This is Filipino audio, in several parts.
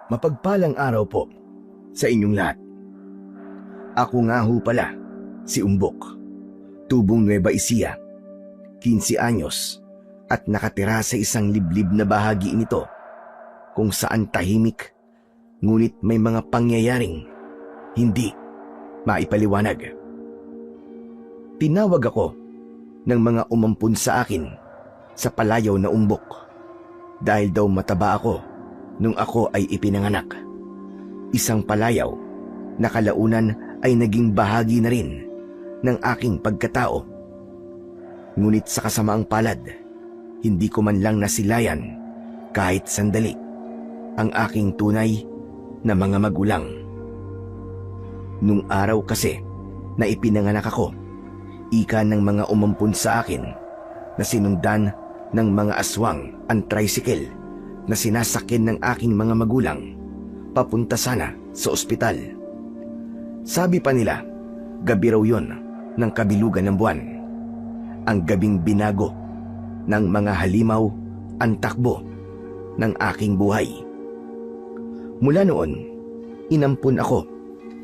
Mapagpalang araw po sa inyong lahat. Ako nga ho pala, si Umbok, tubong Nueva Ecija, 15 anyos at nakatira sa isang liblib na bahagi nito kung saan tahimik ngunit may mga pangyayaring hindi maipaliwanag. Tinawag ako ng mga umampun sa akin sa palayaw na Umbok dahil daw mataba ako nung ako ay ipinanganak. Isang palayaw na kalaunan ay naging bahagi na rin ng aking pagkatao. Ngunit sa kasamaang palad, hindi ko man lang nasilayan kahit sandali ang aking tunay na mga magulang. Nung araw kasi na ipinanganak ako, ika ng mga umampun sa akin na sinundan ng mga aswang ang tricycle na sinasakyan ng aking mga magulang papunta sana sa ospital. Sabi pa nila, gabi raw yun ng kabilugan ng buwan. Ang gabing binago ng mga halimaw ang takbo ng aking buhay. Mula noon, inampun ako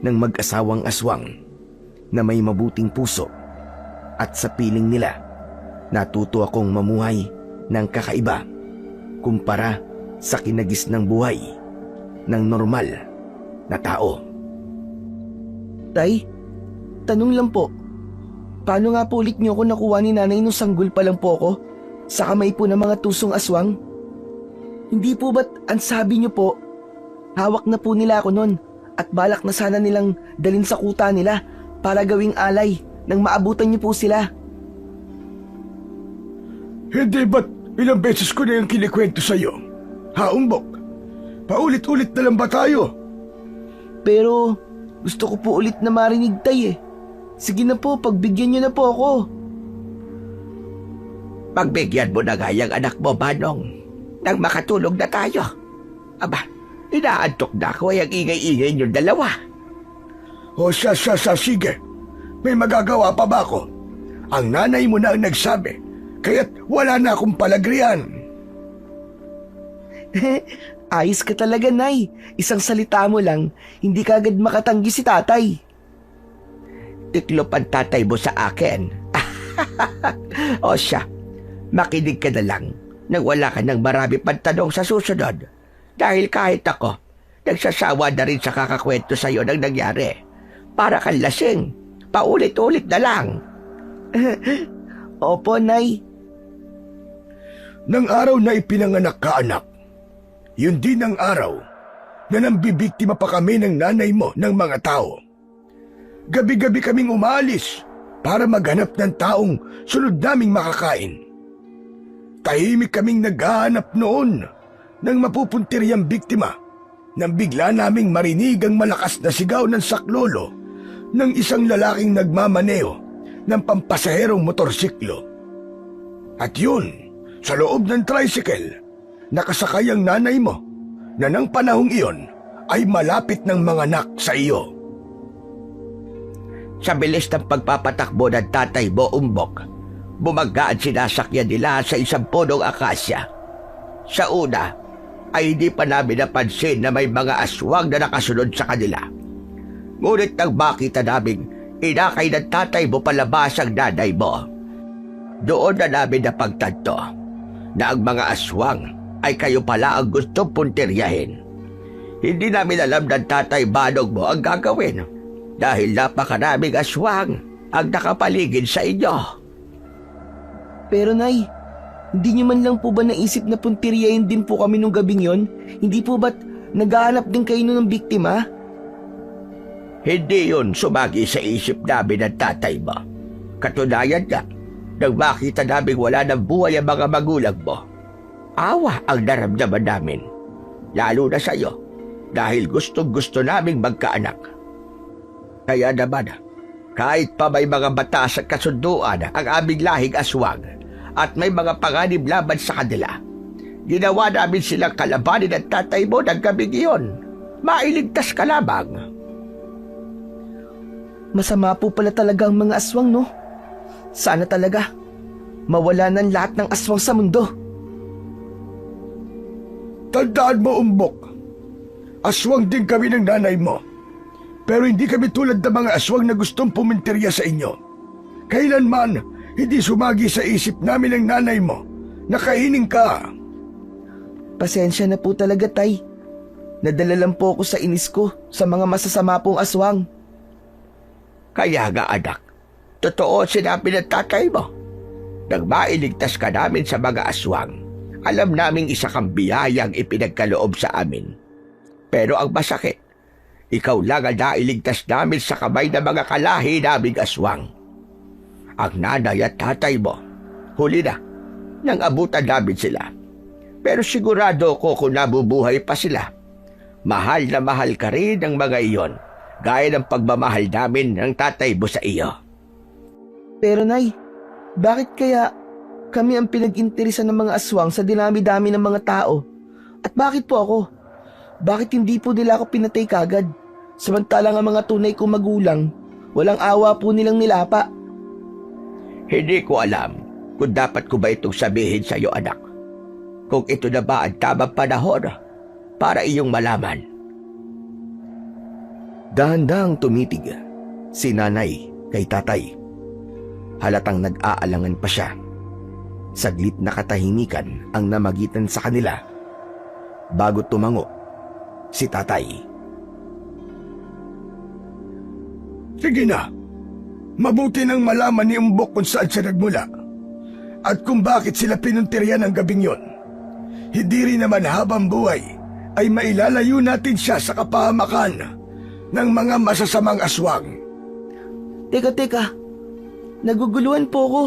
ng mag-asawang aswang na may mabuting puso at sa piling nila, natuto akong mamuhay ng kakaiba kumpara sa kinagis ng buhay ng normal na tao. Tay, tanong lang po. Paano nga po ulit niyo ako nakuha ni nanay nung sanggol pa lang po ako sa kamay po ng mga tusong aswang? Hindi po ba't ang sabi niyo po, hawak na po nila ako nun at balak na sana nilang dalin sa kuta nila para gawing alay nang maabutan niyo po sila? Hindi ba't ilang beses ko na yung kinikwento sa'yo? Ha, Umbok? Paulit-ulit na lang ba tayo? Pero gusto ko po ulit na marinig, tay eh. Sige na po, pagbigyan niyo na po ako. Pagbigyan mo na nga yung anak mo, Manong, nang makatulog na tayo. Aba, inaantok na ako ay ang ingay-ingay niyong dalawa. O sige. May magagawa pa ba ako? Ang nanay mo na ang nagsabi, kaya't wala na akong palagrian. Ayos ka talaga, Nay. Isang salita mo lang, hindi ka agad makatanggi si tatay. Tiklop ang tatay mo sa akin. O siya, makinig ka na lang nang wala ka ng marami pang tanong sa susunod. Dahil kahit ako, nagsasawa na rin sa kakakwento sa'yo ng nangyari. Para kang lasing, paulit-ulit na lang. Opo, Nay. Nang araw na ipinanganak ka, anak, yun din ang araw na nambibiktima pa kami ng nanay mo ng mga tao. Gabi-gabi kaming umalis para maghanap ng taong sunod naming makakain. Tahimik kaming naghahanap noon ng mapupuntiryang biktima nang bigla naming marinig ang malakas na sigaw ng saklolo ng isang lalaking nagmamaneho ng pampasaherong motorsiklo. At yun, sa loob ng tricycle, nakasakay ang nanay mo na nang panahong iyon ay malapit ng manganak sa iyo. Sa bilis ng pagpapatakbo ng tatay mo, Umbok, bumagaan sinasakyan nila sa isang punong akasya. Sa una, ay hindi pa namin napansin na may mga aswang na nakasunod sa kanila. Ngunit nang makita namin, inakay ng tatay mo palabas ang nanay mo. Doon na namin napagtanto na ang mga aswang ay kayo pala ang gustong puntiryahin. Hindi namin alam ng tatay Manong mo ang gagawin dahil napakaraming aswang ang nakapaligid sa inyo. Pero Nay, hindi niyo man lang po ba naisip na puntiryahin din po kami nung gabing yon? Hindi po ba't naghahanap din kayo ng biktima? Hindi yun sumagi sa isip namin ng tatay mo. Katunayan nga, nang makita namin wala ng buhay ang mga magulang mo, awa ang naramdaman namin, lalo na sa'yo, dahil gustong-gusto naming magkaanak. Kaya naman, kahit pa may mga batas at kasunduan ang aming lahing aswang at may mga panganib laban sa kanila, ginawa namin silang kalabanin ng tatay mo ng gabing iyon. Mailigtas ka lamang. Masama po pala talaga ang mga aswang, no? Sana talaga mawala ng lahat ng aswang sa mundo. Tandaan mo, Umbok, Aswang din kami ng nanay mo. Pero hindi kami tulad ng mga aswang na gustong puminterya sa inyo. Kailanman, hindi sumagi sa isip namin ng nanay mo na kainin ka. Pasensya na po talaga, Tay. Nadala lang po ako sa inis ko sa mga masasama pong aswang. Kaya nga anak, totoo sinabi ng tatay mo. Nang mailigtas ka namin sa mga aswang, alam naming isa kang biyayang ipinagkaloob sa amin. Pero ang masakit, ikaw lang ang nailigtas namin sa kamay ng mga kalahi naming aswang. Ang nanay at tatay mo, huli na, nang abutan namin sila. Pero sigurado ko kung nabubuhay pa sila, mahal na mahal ka rin ng mga iyon, gaya ng pagmamahal namin ng tatay mo sa iyo. Pero Nay, bakit kaya kami ang pinag-interesan ng mga aswang sa dinami-dami ng mga tao? At bakit po ako? Bakit hindi po nila ako pinatay kagad? Samantalang ang mga tunay kong magulang, walang awa po nilang nilapa. Hindi ko alam kung dapat ko ba itong sabihin sa iyo, anak. Kung ito na ba ang tamang panahon para iyong malaman. Dahan-dahang tumitig si nanay kay tatay. Halatang nag-aalangan pa siya. Saglit na katahimikan ang namagitan sa kanila. Bago tumango si tatay. Sige na. Mabuti nang malaman ni Umbok kung saan siya nagmula at kung bakit sila pinuntirya ng gabing yon. Hindi rin naman habang buhay ay mailalayo natin siya sa kapahamakan ng mga masasamang aswang. Teka. Naguguluhan po ako.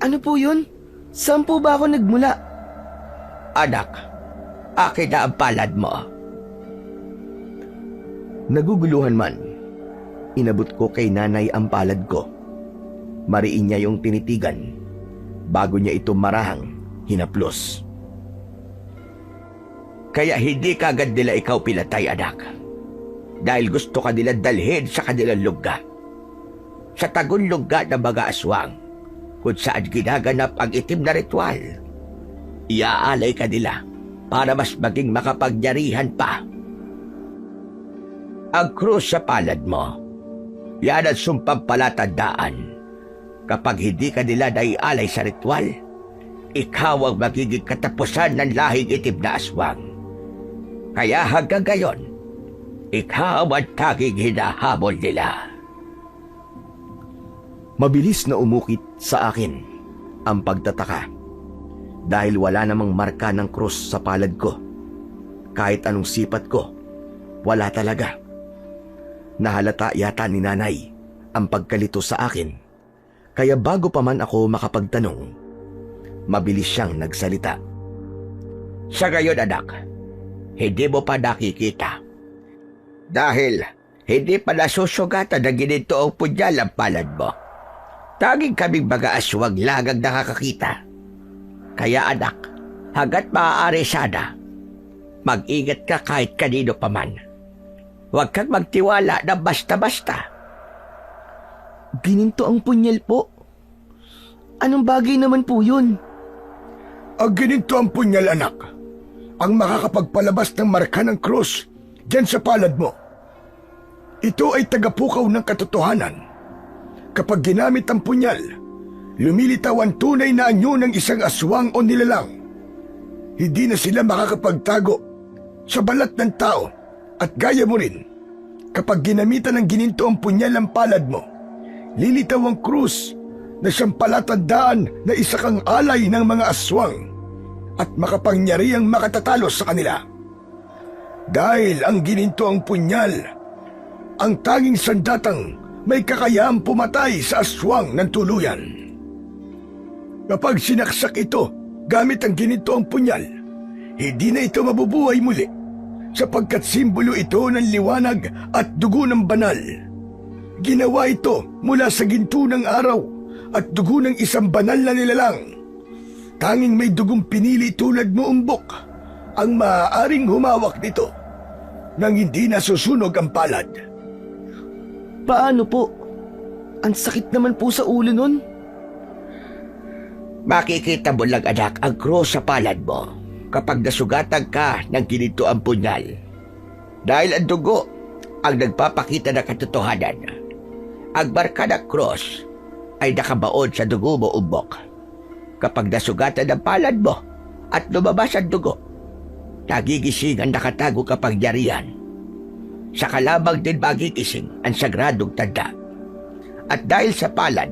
Ano po yun? Saan po ba ako nagmula? Anak, akin na ang palad mo. Naguguluhan man, inabot ko kay nanay ang palad ko. Mariin niya yung tinitigan. Bago niya ito marahang hinaplos. Kaya hindi kagad nila ikaw pinatay, anak. Dahil gusto ka nila dalhin sa kanilang lugar. Sa tagong lugar ng mga aswang, kung saan ginaganap ang itim na ritual. Iaalay ka nila para mas maging makapagyarihan pa. Ang krus sa palad mo, yan ang sumpang palatandaan. Kapag hindi ka nila naialay sa ritual, ikaw ang magiging katapusan ng lahing itim na aswang. Kaya hanggang gayon, ikaw ang tanging hinahabol nila. Mabilis na umukit sa akin ang pagtataka dahil wala namang marka ng krus sa palad ko. Kahit anong sipat ko, wala talaga. Nahalata yata ni nanay ang pagkalito sa akin, kaya bago pa man ako makapagtanong, mabilis siyang nagsalita. Sa gayon, anak, hindi mo pa nakikita. Dahil hindi pa nasusugatan na ginito ang punyal ang palad mo. Tanging kaming mga aswang lang ang nakakakita. Kaya anak, hanggat maaari sana, mag-ingat ka kahit kanino pa man. Huwag kang magtiwala na basta-basta. Gininto ang punyal po. Anong bagay naman po yun? Ang gininto ang punyal, anak, ang makakapagpalabas ng marka ng krus dyan sa palad mo. Ito ay tagapukaw ng katotohanan. Kapag ginamit ang punyal, lumilitaw ang tunay na anyo ng isang aswang o nilalang. Hindi na sila makakapagtago sa balat ng tao at gaya mo rin. Kapag ginamitan ng gininto ang punyal ang palad mo, lilitaw ang krus na siyang palatandaan na isa kang alay ng mga aswang at makapangyarihang makatatalo sa kanila. Dahil ang gininto ang punyal, ang tanging sandatang may kakayahang pumatay sa aswang ng tuluyan. Kapag sinaksak ito gamit ang gininto ang punyal, hindi na ito mabubuhay muli sapagkat simbolo ito ng liwanag at dugo ng banal. Ginawa ito mula sa ginto ng araw at dugo ng isang banal na nilalang. Tanging may dugong pinili tulad mo, Umbok, ang maaaring humawak nito nang hindi nasusunog ang palad. Paano po? Ang sakit naman po sa ulo nun. Makikita mo lang, anak, ang krus sa palad mo kapag nasugatan ka ng ginito ang punyal Dahil ang dugo ang nagpapakita ng katotohanan. Ang marka ng cross ay nakabaon sa dugo mo, Umbok. Kapag nasugatan ng palad mo at lumabas ang dugo, nagigising ang nakatago kapangyarihan. Sa kalabang din magigising ang sagradong tanda. At dahil sa palad,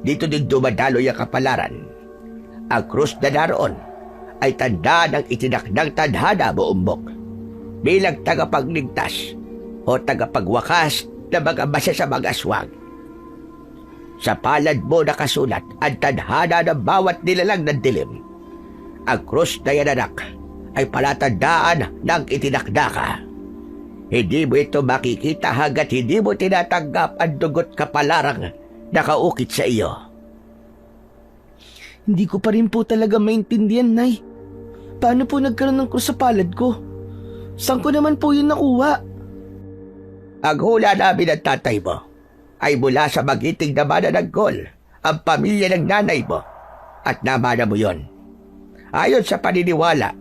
dito din dumadaloy ang kapalaran. Ang krus na naroon ay tanda ng itinakdang tadhana mo, Umbok, bilang tagapagligtas o tagapagwakas na mga masasamang aswang. Sa palad mo nakasulat ang tadhana ng bawat nilalang ng dilim. Ang krus na yan, anak, ay palatandaan ng itinakda ka. Hindi mo ito makikita hanggat hindi mo tinatanggap ang dugot kapalarang nakaukit sa iyo. Hindi ko pa rin po talaga maintindihan, Nay. Paano po nagkaroon ng krus sa palad ko? Saan ko naman po yun nakuha? Ang hula namin ng tatay mo ay mula sa magiting na mana ng gol, ang pamilya ng nanay mo, at namana mo yon. Ayon sa paniniwala,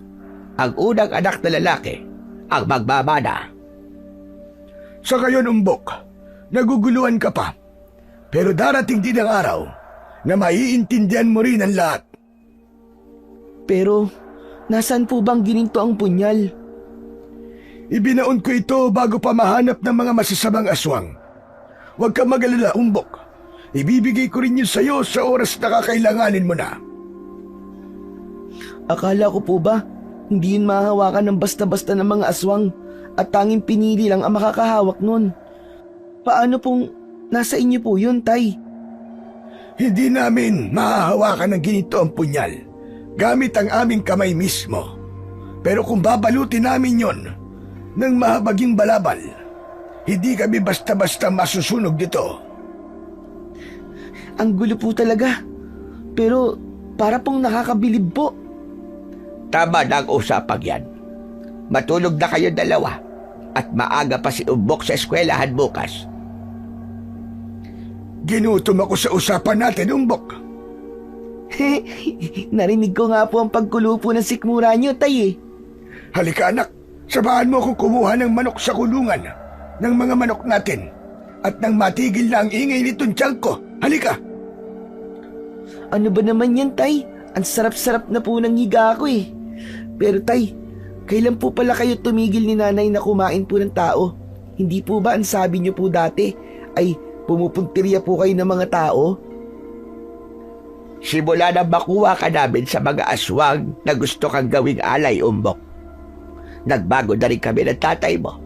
ang unang anak na lalaki ang magmamana. Sa ngayon, Umbok, naguguluhan ka pa. Pero darating din ang araw na maiintindihan mo rin ang lahat. Pero, nasaan po bang gininto ang punyal? Ibinaon ko ito bago pa mahanap ng mga masasamang aswang. Huwag kang mag-alala, Umbok. Ibibigay ko rin yun sa'yo sa oras na kakailanganin mo na. Akala ko po ba, hindi yun mahahawakan ng basta-basta ng mga aswang at tanging pinili lang ang makakahawak nun. Paano pong nasa inyo po yun, Tay? Hindi namin mahahawakan ng ginito ang punyal gamit ang aming kamay mismo. Pero kung babalutin namin yon ng mahabaging balabal, hindi kami basta-basta masusunog dito. Ang gulo po talaga. Pero para pong nakakabilib po. Tama na ang usapang yan. Matulog na kayo dalawa at maaga pa si Umbok sa eskwelahan bukas. Ginutom ako sa usapan natin, Umbok. Narinig ko nga po ang pagkulo po ng sikmura niyo, Tay eh. Halika, anak. Sabahan mo akong kumuha ng manok sa kulungan ng mga manok natin at nang matigil na ang ingay nitong tiyan ko. Halika! Ano ba naman yan, Tay? Ang sarap-sarap na po ng higa ko eh. Pero Tay, kailan po pala kayo tumigil ni Nanay na kumain po ng tao? Hindi po ba ang sabi niyo po dati ay pumupuntirya po kayo ng mga tao? Simula na makuha ka namin sa mga aswang na gusto kang gawing alay, Umbok. Nagbago na rin kami ng tatay mo.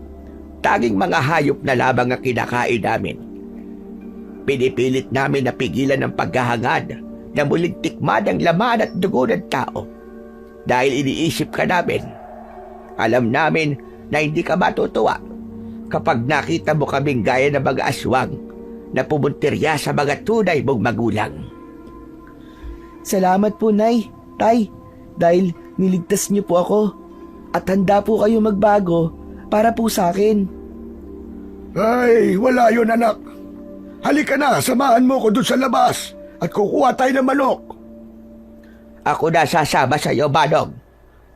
Tanging mga hayop na lamang ang kinakain namin. Pinipilit namin na pigilan ang paghahangad na muling tikman ang laman at dugo ng tao. Dahil iniisip ka namin, alam namin na hindi ka matutuwa kapag nakita mo kaming gaya ng mga aswang na pumuntirya sa mga tunay mong magulang. Salamat po, Nay, Tay, dahil niligtas niyo po ako at handa po kayo magbago para po sa akin. Ay, wala yun, anak. Halika na, samahan mo ko doon sa labas at kukuha tayo ng manok. Ako na sasama sa iyo, Manong.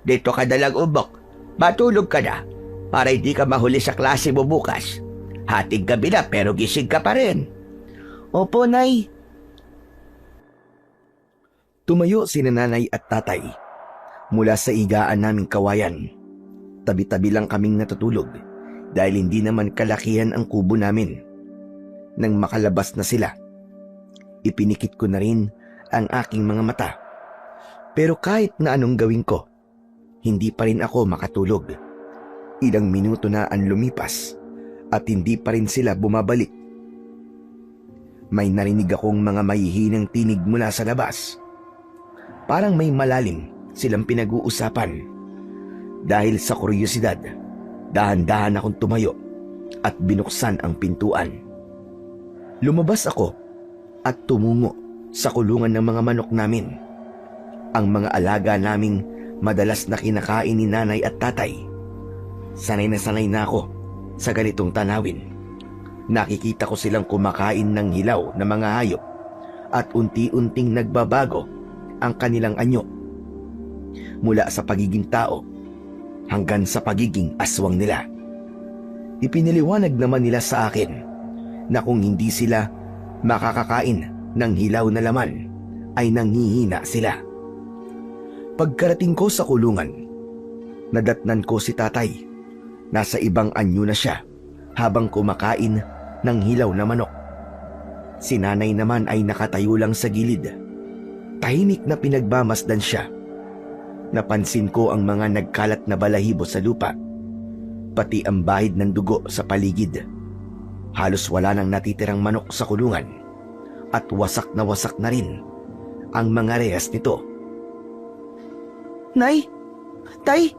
Dito ka na lang, Umbok. Matulog ka na para hindi ka mahuli sa klase mo bukas. Hating gabi na pero gising ka pa rin. Opo, Nay. Tumayo si nanay at tatay mula sa igaan naming kawayan. Tabi-tabi lang kaming natutulog dahil hindi naman kalakihan ang kubo namin. Nang makalabas na sila, ipinikit ko na rin ang aking mga mata. Pero kahit na anong gawin ko, hindi pa rin ako makatulog. Ilang minuto na ang lumipas at hindi pa rin sila bumabalik. May narinig akong mga mahihinang tinig mula sa labas. Parang may malalim silang pinag-uusapan. Dahil sa kuryosidad, dahan-dahan akong tumayo at binuksan ang pintuan. Lumabas ako at tumungo sa kulungan ng mga manok namin. Ang mga alaga naming madalas na kinakain ni nanay at tatay. Sanay na ako sa ganitong tanawin. Nakikita ko silang kumakain ng hilaw na mga hayop at unti-unting nagbabago ang kanilang anyo. Mula sa pagiging tao hanggang sa pagiging aswang nila. Ipiniliwanag naman nila sa akin na kung hindi sila makakakain ng hilaw na laman, ay nanghihina sila. Pagkarating ko sa kulungan, nadatnan ko si tatay. Nasa ibang anyo na siya habang kumakain ng hilaw na manok. Si nanay naman ay nakatayo lang sa gilid. Tahimik na pinagmamasdan siya. Napansin ko ang mga nagkalat na balahibo sa lupa, pati ang bahid ng dugo sa paligid. Halos wala nang natitirang manok sa kulungan at wasak na rin ang mga rehas nito. Nay? Tay?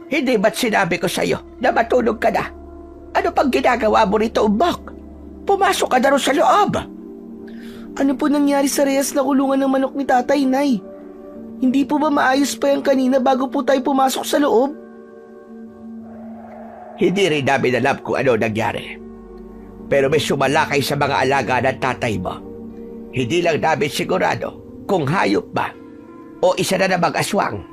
Hindi ba't sinabi ko sa'yo na matulog ka na? Ano pang ginagawa mo rito, Umbok? Pumasok ka na rin sa loob. Ano po nangyari sa rehas na kulungan ng manok ni tatay, Nay? Hindi po ba maayos pa yan kanina bago po tayo pumasok sa loob? Hindi rin namin alam kung ano nangyari. Pero may sumalakay sa mga alaga ng tatay mo. Hindi lang namin sigurado kung hayop ba o isa na namang aswang.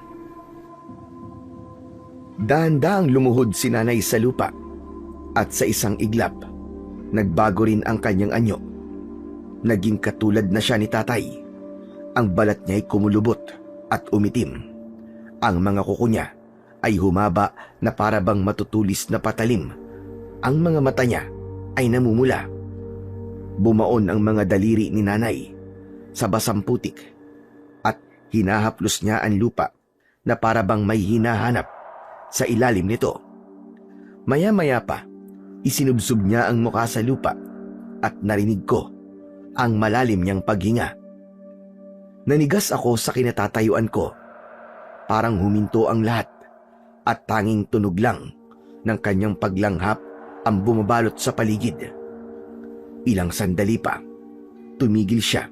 Dahan-dahang lumuhod si nanay sa lupa at sa isang iglap, nagbago rin ang kanyang anyo. Naging katulad na siya ni tatay. Ang balat niya ay kumulubot at umitim. Ang mga kuko niya ay humaba na para bang matutulis na patalim. Ang mga mata niya ay namumula. Bumaon ang mga daliri ni nanay sa basang putik at hinahaplos niya ang lupa na para bang may hinahanap sa ilalim nito. Maya-maya pa, isinubsob niya ang mukha sa lupa at narinig ko ang malalim niyang paghinga. Nanigas ako sa kinatatayuan ko. Parang huminto ang lahat at tanging tunog lang ng kanyang paglanghap ang bumabalot sa paligid. Ilang sandali pa, tumigil siya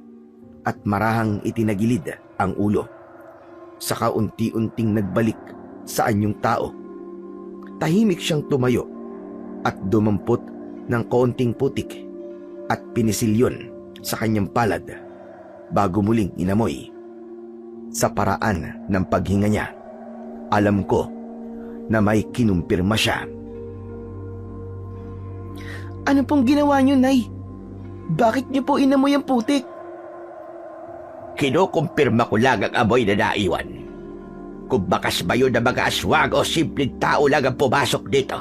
at marahang itinagilid ang ulo. Saka unti-unting nagbalik sa anyong tao. Tahimik siyang tumayo at dumampot ng kaunting putik at pinisilyon sa kanyang palad bago muling inamoy. Sa paraan ng paghinga niya, alam ko na may kinumpirma siya. Ano pong ginawa niyo, Nay? Bakit niyo po inamoy ang putik? Kinukumpirma ko lang ang amoy na naiwan. Kung bakas ba yun na mga aswang o simpleng tao lang ang pumasok dito.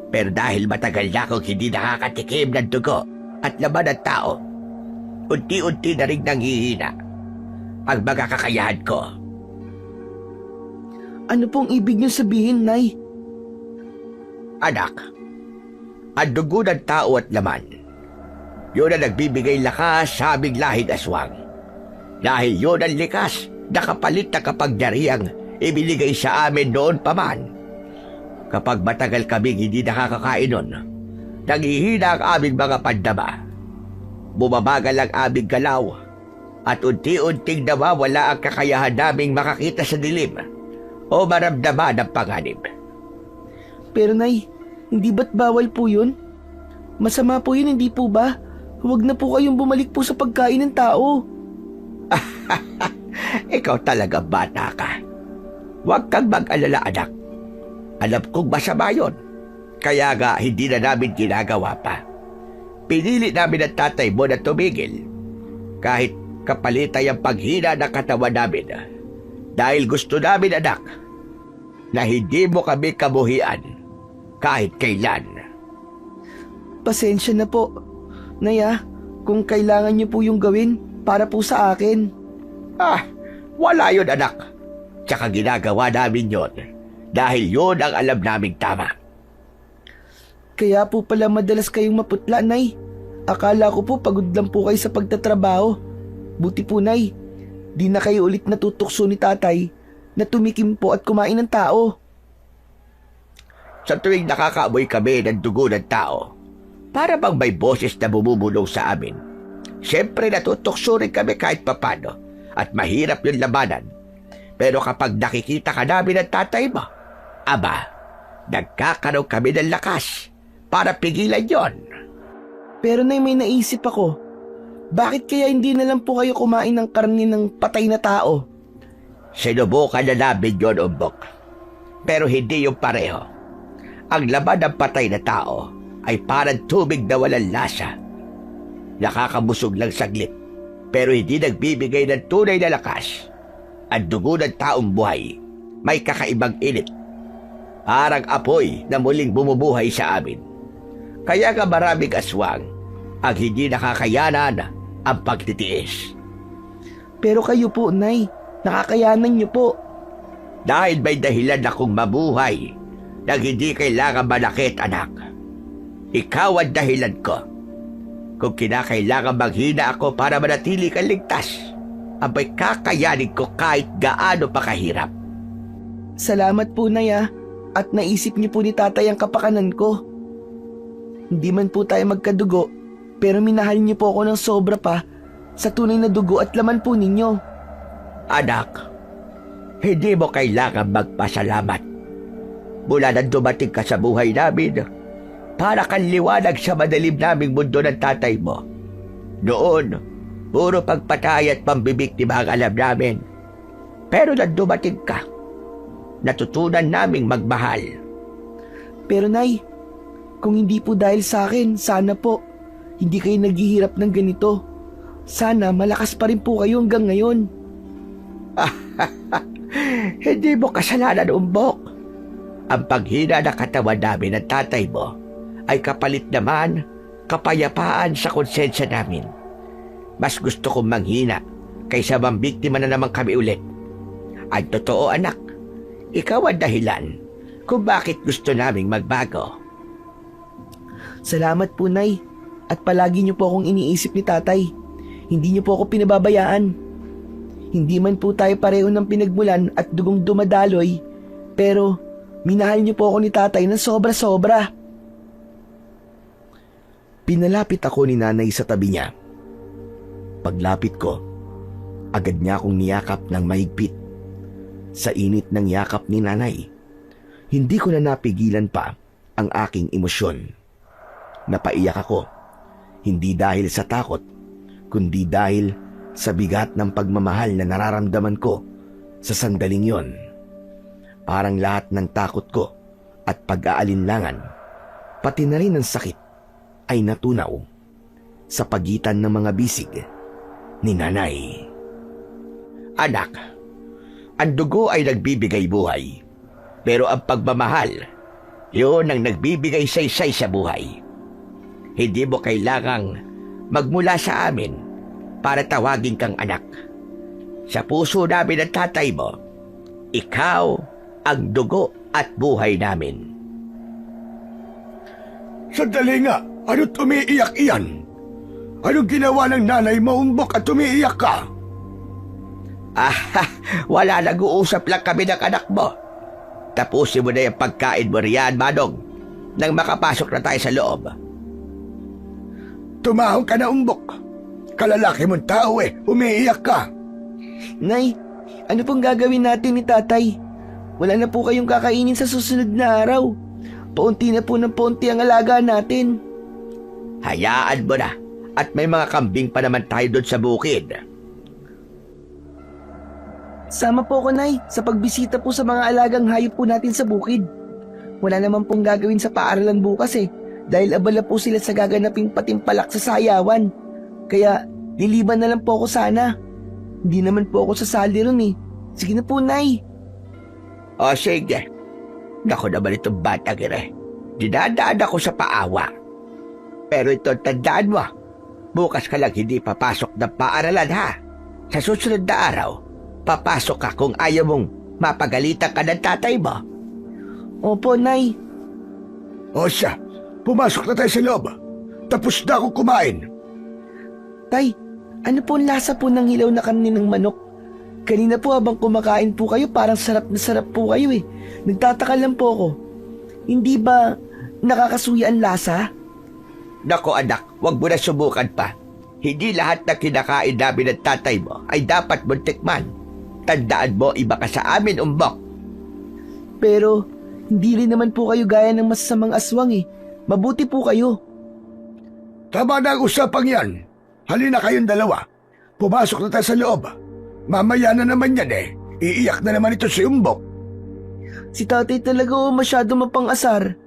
Pero dahil matagal na akong hindi nakakatikim ng dugo at laman ng tao, unti-unti na rin nanghihina ang mga kakayahan ko. Ano pong ibig niyo sabihin, Nay? Anak, ang dugo ng tao at laman, yun ang nagbibigay lakas sa aming lahing aswang. Dahil yun ang likas na kapalit na kapangyarihang ibinigay sa amin noon pa man. Kapag matagal kaming hindi nakakakain nun, nanghihina ang aming mga pandama. Bumabagal ang aming galaw at unti-unting nawawala ang kakayahan naming makakita sa dilim o maramdaman ng panganib. Pero Nay, hindi ba't bawal po yun? Masama po yun, hindi po ba? Huwag na po kayong bumalik po sa pagkain ng tao. Ikaw talaga bata ka. Huwag kang mag-alala, anak. Alam kong masama yun. Kaya nga hindi na namin ginagawa pa. Pinili namin ang tatay mo na tumigil. Kahit kapalitay ang paghina ng katawan namin. Dahil gusto namin, anak, na hindi mo kami kamuhian kahit kailan. Pasensya na po. Nay, kung kailangan niyo po yung gawin, para po sa akin. Wala yun, anak. Tsaka ginagawa namin yun dahil yun ang alam naming tama. Kaya po pala madalas kayong maputla, Nay. Akala ko po pagod lang po kayo sa pagtatrabaho. Buti po, Nay, di na kayo ulit natutukso ni tatay na tumikim po at kumain ng tao. Sa tuwing nakakaamoy kami ng dugo ng tao, para bang may boses na bumubulong sa amin. Siyempre natutukso rin kami kahit papano at mahirap yung labanan. Pero kapag nakikita ka namin ng tatay mo, aba, nagkakaroon kami ng lakas para pigilan yon. Pero Nay, may naisip ako. Bakit kaya hindi na lang po kayo kumain ng karne ng patay na tao? Sinubukan na namin yon, Umbok. Pero hindi yung pareho. Ang laman ng patay na tao ay parang tubig na walang lasa. Nakakabusog lang saglit, pero hindi nagbibigay ng tunay na lakas. Ang dugo ng taong buhay may kakaibang init. Parang apoy na muling bumubuhay sa amin. Kaya nga maraming aswang ang hindi nakakayanan ang pagtitiis. Pero kayo po, Nay, nakakayanan niyo po. Dahil may dahilan akong mabuhay nang hindi kailangan manakit, anak. Ikaw ang dahilan ko. Kung kinakailangan maghina ako para manatili kang ligtas, abay kakayanin ko kahit gaano pa kahirap. Salamat po, Nay, at naisip niyo po ni tatay ang kapakanan ko. Hindi man po tayo magkadugo, pero minahal niyo po ako ng sobra pa sa tunay na dugo at laman po ninyo. Anak, hindi mo kailangan magpasalamat. Mula nang dumating ka sa buhay namin, para kang liwanag sa madilim naming mundo ng tatay mo. Noon, puro pagpatay at pambibiktima ang alam namin. Pero nang dumating ka, natutunan naming magmahal. Pero Nay, kung hindi po dahil sa akin, sana po hindi kayo naghihirap ng ganito. Sana malakas pa rin po kayo hanggang ngayon. Hindi mo kasalanan, Umbok. Ang paghina na katawan namin ng tatay mo ay kapalit naman kapayapaan sa konsensya namin. Mas gusto kong manghina kaysa mambiktima na naman kami ulit. Ang totoo, anak, ikaw ang dahilan kung bakit gusto naming magbago. Salamat po, Nay. At palagi niyo po akong iniisip ni tatay. Hindi niyo po ako pinababayaan. Hindi man po tayo pareho ng pinagmulan at dugong dumadaloy, pero minahal niyo po ako ni tatay ng sobra-sobra. Pinalapit ako ni nanay sa tabi niya. Paglapit ko, agad niya akong niyakap ng mahigpit. Sa init ng yakap ni nanay, hindi ko na napigilan pa ang aking emosyon. Napaiyak ako, hindi dahil sa takot, kundi dahil sa bigat ng pagmamahal na nararamdaman ko sa sandaling yon. Parang lahat ng takot ko at pag-aalinlangan, pati na rin ang sakit, ay natunaw sa pagitan ng mga bisig ni nanay. Anak, ang dugo ay nagbibigay buhay, pero ang pagmamahal, yun ang nagbibigay saysay sa buhay. Hindi mo kailangang magmula sa amin para tawagin kang anak. Sa puso namin ng tatay mo, ikaw ang dugo at buhay namin. Sandali nga, ano't umiiyak iyan? Anong ginawa ng nanay mo, Umbok, at umiiyak ka? Wala, nag-uusap lang kami ng anak mo. Tapusin mo na yung pagkain mo riyan, Manong, nang makapasok na tayo sa loob. Tumahong ka na, Umbok. Kalalaki mong tao umiiyak ka. Nay, ano pong gagawin natin ni tatay? Wala na po kayong kakainin sa susunod na araw. Paunti na po ng paunti ang alaga natin. Hayaan mo na, at may mga kambing pa naman tayo doon sa bukid. Sama po ko, Nay, sa pagbisita po sa mga alagang hayop po natin sa bukid. Wala naman pong gagawin sa paaralan bukas dahil abala po sila sa gaganaping patimpalak sa sayawan. Kaya liliban na lang po ako sana. Hindi naman po ako sasali ron Sige na po, Nay. O sige, naku naman itong batang dinadaan ako sa paawa. Pero ito, tandaan mo, bukas ka lang hindi papasok ng paaralan, ha? Sa susunod na araw, papasok ka kung ayaw mong mapagalitan ka ng tatay mo. Opo, Nay. O siya, pumasok na tayo sa loob. Tapos na ako kumain. Tay, ano po ang lasa po ng hilaw na karne ng manok? Kanina po habang kumakain po kayo, parang sarap na sarap po kayo Nagtataka lang po ako. Hindi ba nakakasuya ang lasa? Nako anak, wag mo na subukan pa. Hindi lahat na kinakain namin ng tatay mo ay dapat mong tikman. Tandaan mo, iba ka sa amin, Umbok. Pero hindi rin naman po kayo gaya ng masasamang aswang Mabuti po kayo. Tama na ang usapang yan. Halina kayong dalawa. Pumasok na tayo sa loob. Mamaya na naman yan Iiyak na naman ito si Umbok. Si tatay talaga masyado mapang-asar.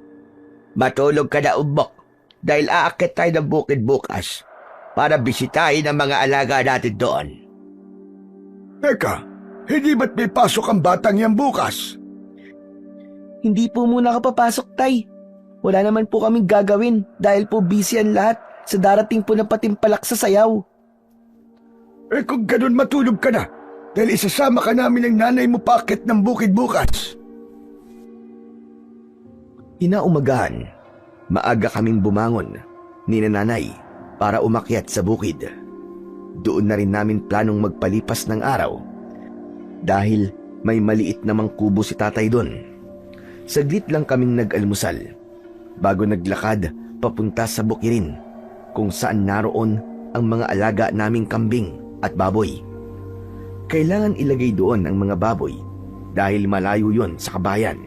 Matulog ka na, Umbok, dahil aakit tayo ng bukid bukas para bisitahin ang mga alaga natin doon. Teka, hindi ba't may pasok ang batang yan bukas? Hindi po muna ako papasok, Tay. Wala naman po kaming gagawin dahil po busy ang lahat sa darating po na patimpalak sa sayaw. Eh kung ganun matulog ka na, dahil isasama ka namin ng nanay mo paakit ng bukid bukas. Inaumagahan, maaga kaming bumangon ni nanay para umakyat sa bukid. Doon na rin namin planong magpalipas ng araw dahil may maliit namang kubo si tatay doon. Saglit lang kaming nag-almusal bago naglakad papunta sa bukirin kung saan naroon ang mga alaga naming kambing at baboy. Kailangan ilagay doon ang mga baboy dahil malayo yon sa kabayan.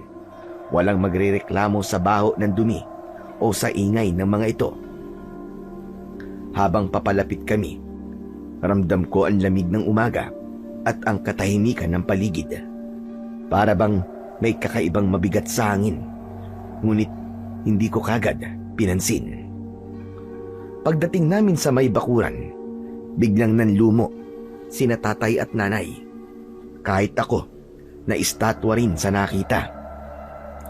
Walang magrereklamo sa baho ng dumi o sa ingay ng mga ito. Habang papalapit kami, ramdam ko ang lamig ng umaga at ang katahimikan ng paligid. Para bang may kakaibang mabigat sa hangin, ngunit hindi ko kagad pinansin. Pagdating namin sa may bakuran, biglang nanlumo sina tatay at nanay. Kahit ako, na-estatwa rin sa nakita.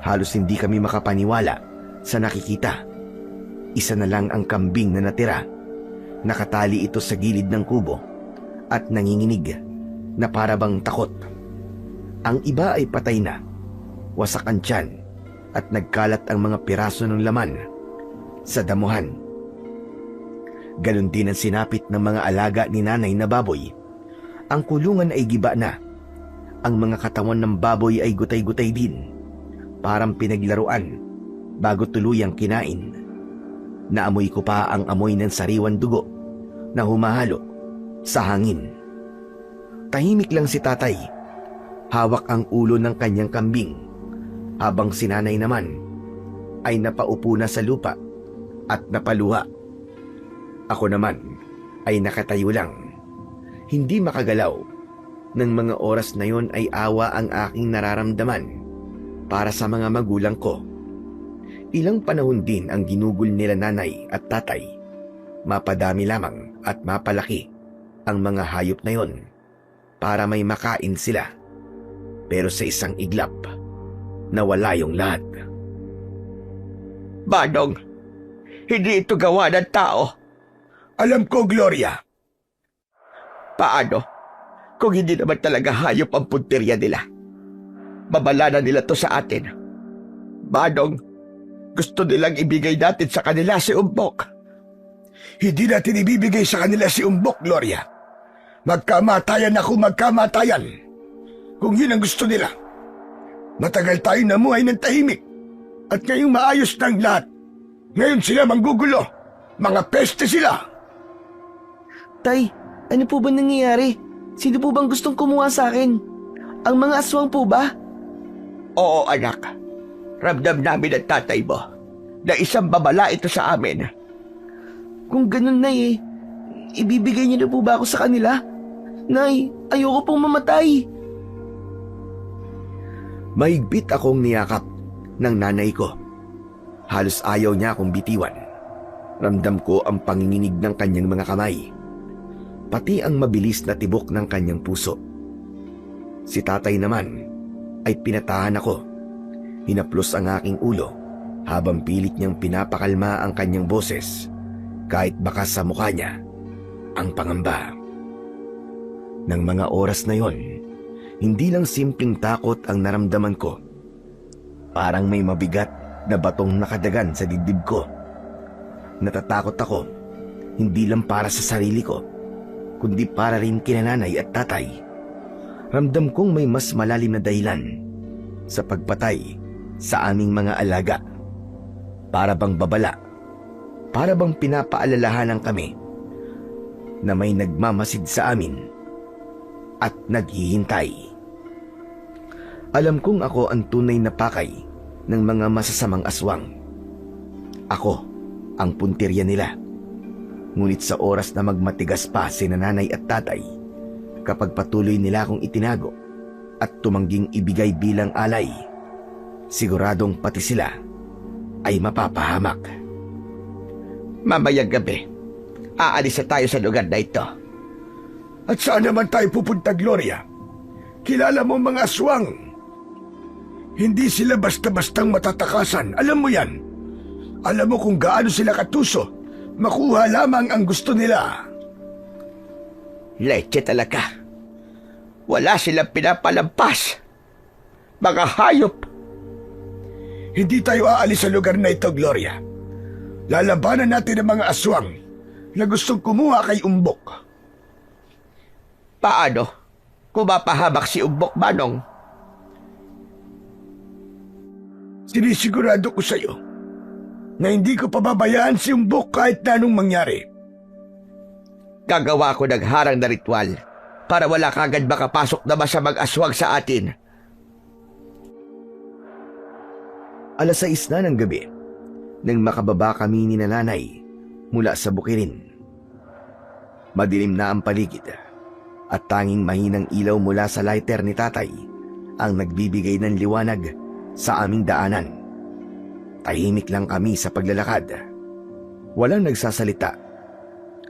Halos hindi kami makapaniwala sa nakikita. Isa na lang ang kambing na natira. Nakatali ito sa gilid ng kubo at nanginginig na para bang takot. Ang iba ay patay na, wasak ang tiyan at nagkalat ang mga piraso ng laman sa damuhan. Ganon din ang sinapit ng mga alaga ni nanay na baboy. Ang kulungan ay giba na. Ang mga katawan ng baboy ay gutay-gutay din. Parang pinaglaruan bago tuluyang kinain. Naamoy ko pa ang amoy ng sariwan dugo na humahalo sa hangin. Tahimik lang si tatay. Hawak ang ulo ng kanyang kambing habang si nanay naman ay napaupo na sa lupa at napaluha. Ako naman ay nakatayo lang. Hindi makagalaw. Nang mga oras na yon ay awa ang aking nararamdaman para sa mga magulang ko. Ilang panahon din ang ginugol nila nanay at tatay. Mapadami lamang at mapalaki ang mga hayop na yon para may makain sila. Pero sa isang iglap, nawala yung lahat. Manong, hindi ito gawa ng tao. Alam ko, Gloria. Paano kung hindi naman talaga hayop ang punteriya nila? Babala na nila to sa atin. Manong, gusto nilang ibigay natin sa kanila si Umbok. Hindi natin ibibigay sa kanila si Umbok, Gloria. Magkamatayan ako, magkamatayan. Kung yun ang gusto nila. Matagal tayo namuhay ng tahimik. At ngayong maayos ng lahat. Ngayon sila manggugulo. Mga peste sila. Tay, ano po ba nangyayari? Sino po bang gustong kumuha sa akin? Ang mga aswang po ba? Oo, anak. Ramdam namin ang tatay mo na isang babala ito sa amin. Kung ganun, Nay, ibibigay niyo na po ba ako sa kanila? Nay, ayoko pong mamatay. Mahigpit akong niyakap ng nanay ko. Halos ayaw niya akong bitiwan. Ramdam ko ang panginginig ng kanyang mga kamay. Pati ang mabilis na tibok ng kanyang puso. Si tatay naman ay pinatahan ako. Hinaplos ang aking ulo habang pilit niyang pinapakalma ang kanyang boses kahit baka sa mukha niya ang pangamba. Nang mga oras na yon, hindi lang simpleng takot ang naramdaman ko. Parang may mabigat na batong nakadagan sa dibdib ko. Natatakot ako, hindi lang para sa sarili ko, kundi para rin kina nanay at tatay. Ramdam kong may mas malalim na dahilan sa pagpatay sa aming mga alaga. Para bang babala, para bang pinapaalalahanan kami na may nagmamasid sa amin at naghihintay. Alam kong ako ang tunay na pakay ng mga masasamang aswang. Ako ang puntirya nila. Ngunit sa oras na magmatigas pa si nanay at tatay, kapag patuloy nila akong itinago at tumangging ibigay bilang alay, siguradong pati sila ay mapapahamak. Mamayang gabi, aalis na tayo sa lugar na ito. At saan naman tayo pupunta, Gloria? Kilala mo mga aswang. Hindi sila basta-bastang matatakasan. Alam mo yan. Alam mo kung gaano sila katuso. Makuha lamang ang gusto nila. Leche talaga. Wala silang pinapalampas. Mga hayop. Hindi tayo aalis sa lugar na ito, Gloria. Lalabanan natin ang mga aswang na gustong kumuha kay Umbok. Paano? Kung mapahamak si Umbok, Manong? Sinisigurado ko sa iyo na hindi ko pababayaan si Umbok kahit na anong mangyari. Gagawa ko ng harang na ritual para wala kagad makapasok na masamang aswang sa atin. 6:00 na ng gabi nang makababa kami ni nanay mula sa bukirin. Madilim na ang paligid at tanging mahinang ilaw mula sa lighter ni tatay ang nagbibigay ng liwanag sa aming daanan. Tahimik lang kami sa paglalakad. Walang nagsasalita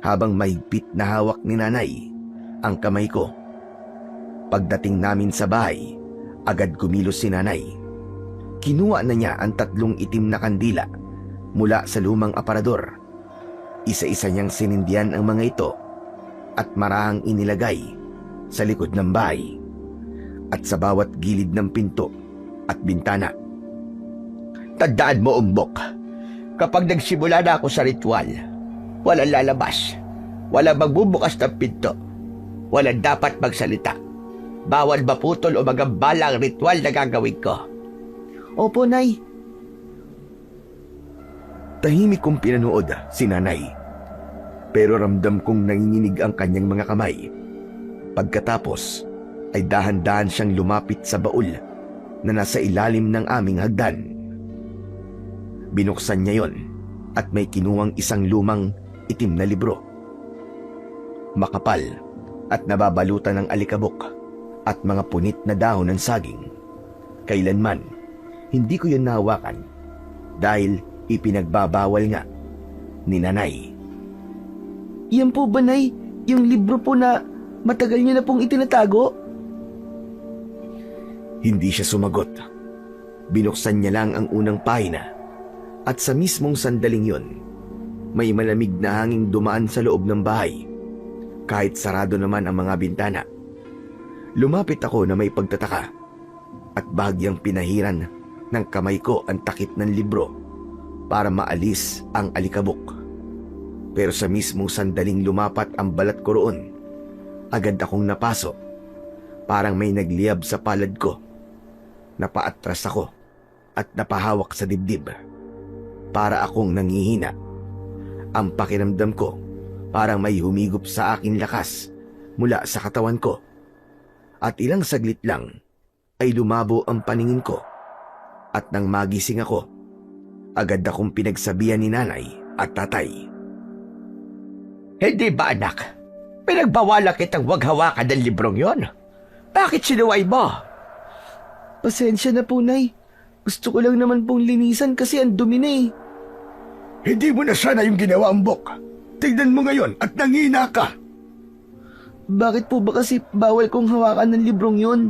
habang mahigpit na hawak ni nanay ang kamay ko. Pagdating namin sa bahay, agad kumilos si nanay. Kinuha na niya ang 3 itim na kandila mula sa lumang aparador. Isa-isa niyang sinindihan ang mga ito at marahang inilagay sa likod ng bahay at sa bawat gilid ng pinto at bintana. Tandaan mo, Umbok, kapag nagsimula na ako sa ritual, walang lalabas, walang magbubukas ng pinto, walang dapat magsalita. Bawal maputol o magambala ang ritual na gagawin ko. Opo, Nay. Tahimik kong pinanood si nanay, pero ramdam kong nanginginig ang kanyang mga kamay. Pagkatapos ay dahan-dahan siyang lumapit sa baul na nasa ilalim ng aming hagdan. Binuksan niya yon at may kinuwang isang lumang itim na libro. Makapal at nababalutan ng alikabok at mga punit na dahon ng saging. Kailanman, hindi ko yun nahawakan dahil ipinagbabawal nga ni nanay. Yan po ba, Nay? Yung libro po na matagal niyo na pong itinatago? Hindi siya sumagot. Binuksan niya lang ang unang pahina at sa mismong sandaling yon, may malamig na hanging dumaan sa loob ng bahay kahit sarado naman ang mga bintana. Lumapit ako na may pagtataka at bahagyang pinahiran ng kamay ko ang takip ng libro para maalis ang alikabok. Pero sa mismong sandaling lumapat ang balat ko roon, agad akong napaso. Parang may nagliyab sa palad ko. Napaatras ako at napahawak sa dibdib. Para akong nangihina. Ang pakiramdam ko parang may humigop sa akin lakas mula sa katawan ko. At ilang saglit lang ay lumabo ang paningin ko. At nang magising ako, agad akong pinagsabihan ni nanay at tatay. Hindi ba, anak? Pinagbawalan kitang huwag hawakan ng librong yon. Bakit sinuway mo? Pasensya na po, Nay. Gusto ko lang naman pong linisan kasi ang dumi na eh. Hindi mo na sana yung ginawa, Umbok. Tignan mo ngayon at nangina ka. Bakit po ba kasi bawal kong hawakan ng librong yun?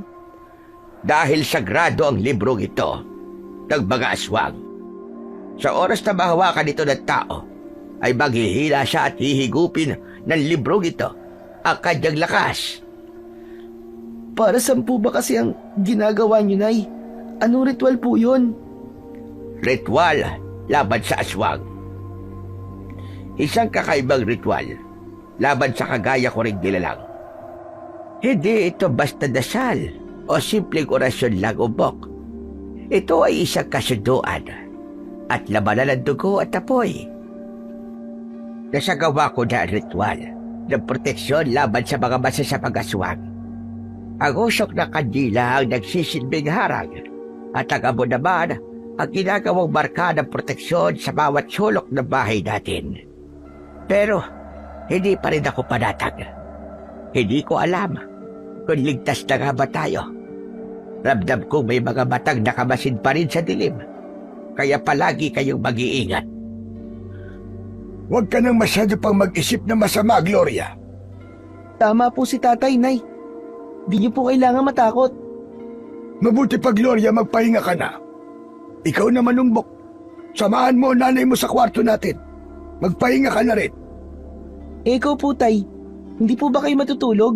Dahil sagrado ang librong ito ng mga aswang. Sa oras na mahawakan ito ng tao, ay maghihila siya at hihigupin ng librong ito ang kanyang lakas. Para saan po ba kasi ang ginagawa niyo, Nay? Anong ritual po yun? Ritual laban sa aswang. Isang kakaibang ritual laban sa kagaya ko ring nilalang. Hindi ito basta dasal o simpleng orasyon lang, Umbok. Ito ay isang kasunduan at labanan ng dugo at apoy. Nasagawa ko na ang ritual ng proteksyon laban sa mga masasamang aswang. Ang usok na kandila ang nagsisilbing harang at ang abo naman ang ginagawang marka ng proteksyon sa bawat sulok ng bahay natin. Pero hindi pa rin ako panatag. Hindi ko alam kung ligtas na nga ba tayo. Ramdam kong may mga matang nakamasid pa rin sa dilim. Kaya palagi kayong mag-iingat. Huwag ka nang masyado pang mag-isip na masama, Gloria. Tama po si tatay, Nay. Di niyo po kailangan matakot. Mabuti pa, Gloria, magpahinga ka na. Ikaw naman, Umbok. Samahan mo ang nanay mo sa kwarto natin. Magpahinga ka na rin. Eh, ikaw po, Tay. Hindi po ba kayo matutulog?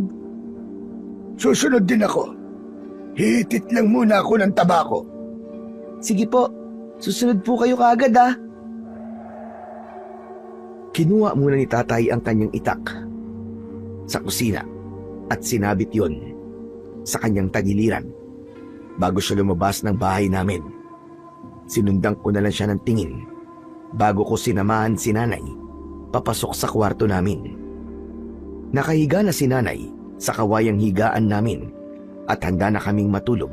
Susunod din ako. Hihitit lang muna ako ng tabako. Sige po. Susunod po kayo kaagad, ah. Kinuha muna ni tatay ang kanyang itak sa kusina at sinabit yon sa kanyang tagiliran bago siya lumabas ng bahay namin. Sinundan ko na lang siya ng tingin bago ko sinamahan si nanay papasok sa kwarto namin. Nakahiga na si nanay sa kawayang higaan namin at handa na kaming matulog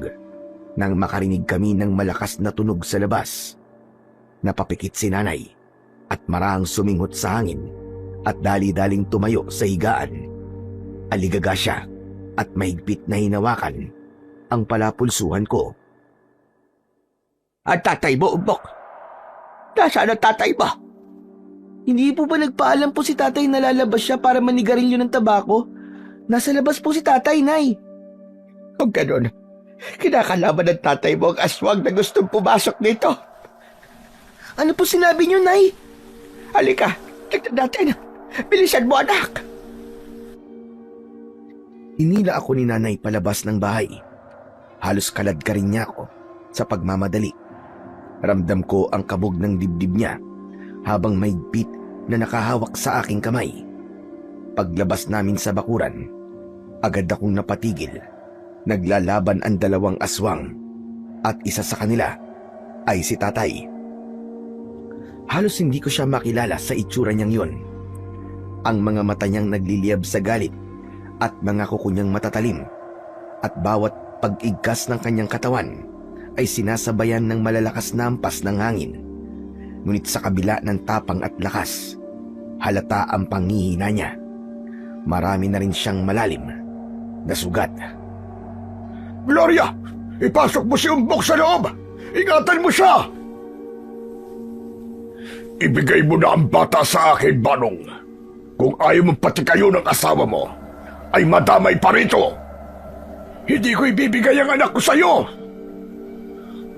nang makarinig kami ng malakas na tunog sa labas. Napapikit si nanay at marahang suminghot sa hangin at dali-daling tumayo sa higaan. Aligaga siya at mahigpit na hinawakan ang palapulsuhan ko. Ang tatay mo, Umbok. Nasaan ang tatay mo? Hindi po ba nagpaalam po si tatay na lalabas siya para manigarilyo ng tabako? Nasa labas po si tatay, Nay. Kung ganun, kinakalaban ng tatay mo ang aswang na gustong pumasok dito. Ano po sinabi niyo, Nay? Halika, tignan natin. Bilisan mo, anak. Inila ako ni nanay palabas ng bahay. Halos kalad ka rin niya ako sa pagmamadali. Ramdam ko ang kabog ng dibdib niya habang mahigpit na nakahawak sa aking kamay. Paglabas namin sa bakuran, agad akong napatigil. Naglalaban ang dalawang aswang at isa sa kanila ay si tatay. Halos hindi ko siya makilala sa itsura niyang yun. Ang mga mata niyang nagliliyab sa galit at mga kuko niyang matatalim at bawat pag-igkas ng kanyang katawan ay sinasabayan ng malalakas na hampas ng hangin. Ngunit sa kabila ng tapang at lakas, halata ang panghihina niya. Marami na rin siyang malalim na sugat. Gloria, ipasok mo si Umbok sa loob! Ingatan mo siya! Ibigay mo na ang bata sa akin, Banong. Kung ayaw mong patikayo ng asawa mo, ay madamay pa rito. Hindi ko ibibigay ang anak ko sa'yo.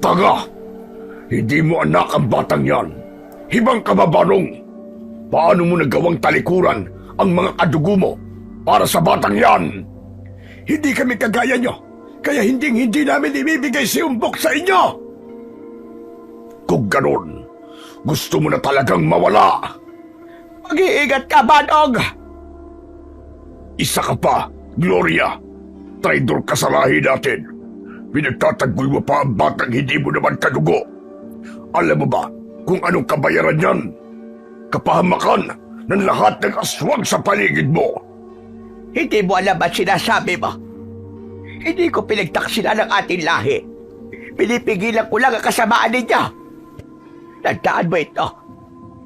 Taga, hindi mo anak ang batang yan. Hibang ka ba, Banong? Paano mo nagawang talikuran ang mga kadugo mo para sa batang yan? Hindi kami kagaya nyo, kaya hindi namin ibibigay si Umbok sa inyo. Kung ganon, gusto mo na talagang mawala. Mag-iingat ka, Banong! Isa ka pa, Gloria. Traidor ka sa lahi natin. Pinagtatagboy mo pa ang batang hindi mo naman kadugo. Alam mo ba kung anong kabayaran yan? Kapahamakan ng lahat ng aswang sa paligid mo. Hindi mo alam ang sinasabi mo. Hindi ko pinagtaksila ng ating lahi. Pinipigilan ko lang ang kasamaan ninyo. Tandaan mo ito.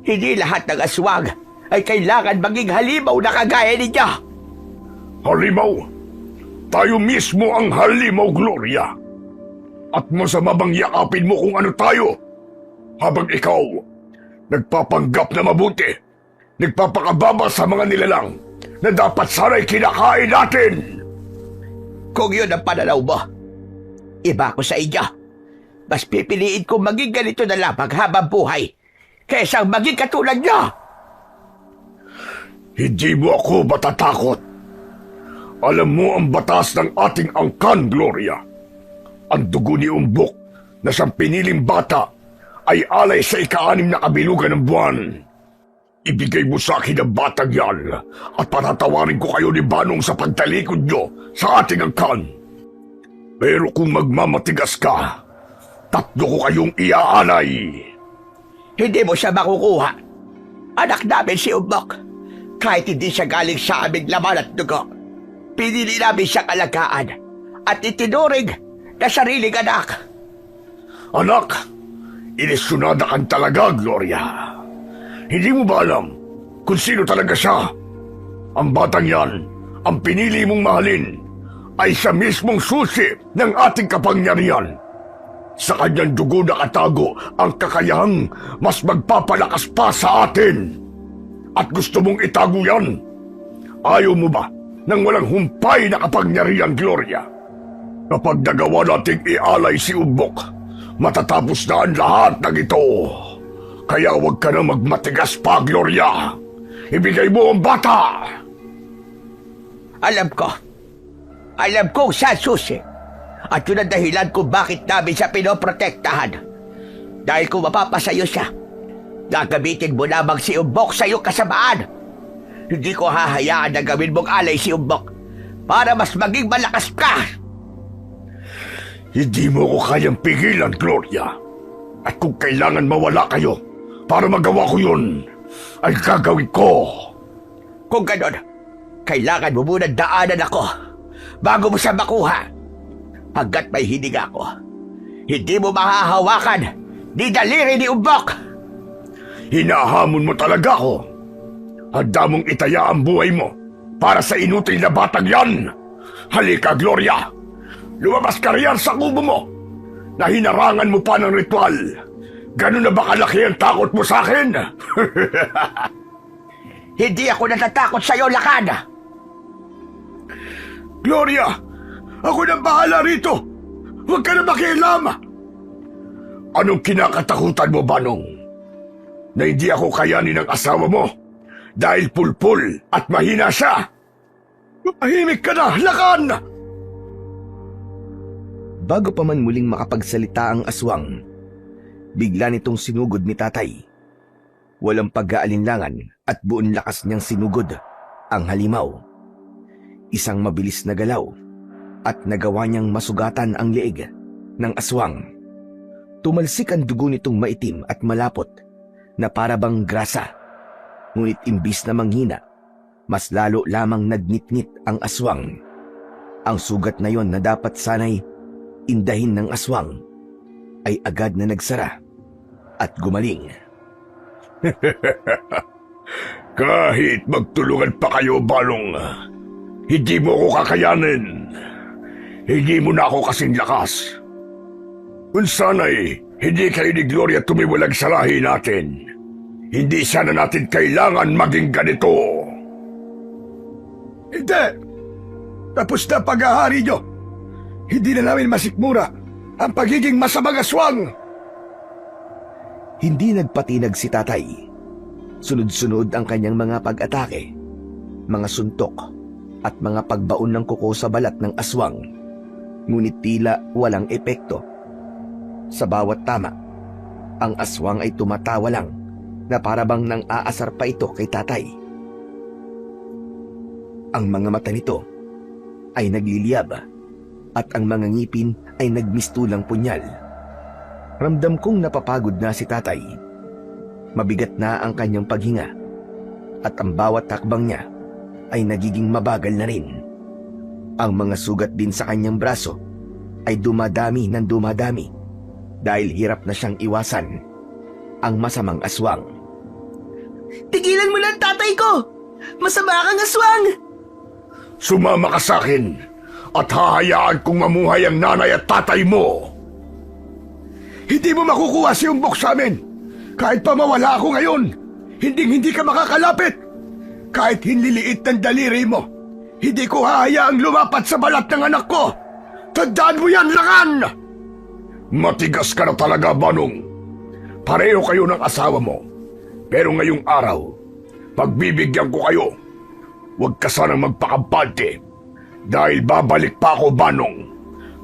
Hindi lahat ng aswang ay kailangan maging halimaw na kagaya ninyo. Halimaw? Tayo mismo ang halimaw, Gloria. At masama bang yakapin mo kung ano tayo? Habang ikaw, nagpapanggap na mabuti, nagpapakababa sa mga nilalang na dapat sana'y kinakain natin. Kung yun ang pananaw mo, iba ko sa inyo. Mas pipiliin kong maging ganito na lamang habang buhay kaysa maging katulad niyo. Hindi mo ako matatakot. Alam mo ang batas ng ating angkan, Gloria. Ang dugo ni Umbok na siyang piniling bata ay alay sa ika-6 na kabilugan ng buwan. Ibigay mo sa akin ang batang yan at patatawarin ko kayo ni Banong sa pagtalikod nyo sa ating angkan. Pero kung magmamatigas ka, 3 ko kayong iaalay. Hindi mo siya makukuha. Anak namin si Umbok. Kahit hindi siya galing sa aming laman at dugo, pinili namin siyang alagaan at itinuring na sariling anak. Anak, inisyonada kang talaga, Gloria. Hindi mo ba alam kung sino talaga siya? Ang batang yan, ang pinili mong mahalin, ay siya mismong susi ng ating kapangyarihan. Sa kanyang dugo nakatago ang kakayahang mas magpapalakas pa sa atin. At gusto mong itago yan? Ayaw mo ba ng walang humpay na kapangyarihan, Gloria? Kapag nagawa nating ialay si Umbok, matatapos na ang lahat ng ito. Kaya huwag ka na magmatigas pa, Gloria. Ibigay mo ang bata! Alam ko siya susi. At yun ang dahilan kung bakit namin siya pinoprotektahan. Dahil kung mapapasayo siya, gagamitin mo lamang si Umbok sa iyong kasamaan. Hindi ko hahayaan na gawin mong alay si Umbok para mas maging malakas ka. Hindi mo ko kayang pigilan, Gloria. At kung kailangan mawala kayo para magawa ko yun, ay gagawin ko. Kung ganon, kailangan mo muna daanan ako bago mo siya makuha. Hanggat may hinig ako, hindi mo mahahawakan ni daliri ni Umbok. Hinahamon mo talaga ako. Handa mong itaya ang buhay mo para sa inutil na batang yan. Halika, Gloria. Lumabas ka riyan sa kubo mo na hinarangan mo pa ng ritual. Ganun na ba kalaki ang takot mo sa akin? Hindi ako natatakot sa iyo, Lakan. Gloria, ako na bahala rito. Huwag ka na makialam. Anong kinakatakutan mo, Banong? Na hindi ako kayanin ng asawa mo dahil pulpul at mahina siya? Mahimik ka na, Lakan! Bago pa man muling makapagsalita ang aswang, bigla nitong sinugod ni tatay. Walang pag-aalinlangan at buong lakas niyang sinugod ang halimaw. Isang mabilis na galaw at nagawa niyang masugatan ang leeg ng aswang. Tumalsik ang dugo nitong maitim at malapot na parabang grasa. Ngunit imbis na manghina, mas lalo lamang nagnitnit ang aswang. Ang sugat na yon na dapat sanay indahin ng aswang ay agad na nagsara at gumaling. Kahit magtulungan pa kayo, Balong, hindi mo ko kakayanin. Hindi mo na ako kasing lakas. Kung sana'y hindi kayo ni Gloria tumiwalag sa lahi natin, hindi sana natin kailangan maging ganito. Hindi! Tapos na pag-ahari nyo. Hindi na namin masikmura ang pagiging masamang aswang. Hindi nagpatinag si tatay. Sunod-sunod ang kanyang mga pag-atake, mga suntok at mga pagbaon ng kuko sa balat ng aswang. Ngunit tila walang epekto. Sa bawat tama, ang aswang ay tumatawa lang na parabang nang aasar pa ito kay tatay. Ang mga mata nito ay nagliliyab at ang mga ngipin ay nagmistulang punyal. Ramdam kong napapagod na si tatay. Mabigat na ang kanyang paghinga at ang bawat takbang niya ay nagiging mabagal na rin. Ang mga sugat din sa kanyang braso ay dumadami ng dumadami dahil hirap na siyang iwasan ang masamang aswang. Tigilan mo lang, tatay ko! Masama kang aswang! Sumama ka sa akin at hahayaan kong mamuhay ang nanay at tatay mo. Hindi mo makukuha si Umbok sa amin. Kahit pa mawala ako ngayon, hindi ka makakalapit. Kahit hinliliit ng daliri mo, hindi ko hahayaang lumapat sa balat ng anak ko. Tandaan mo yan, Lakan! Matigas ka na talaga, Banong. Pareho kayo ng asawa mo. Pero ngayong araw, pagbibigyan ko kayo. Huwag ka sanang magpakampante. Dahil babalik pa ako, Banong.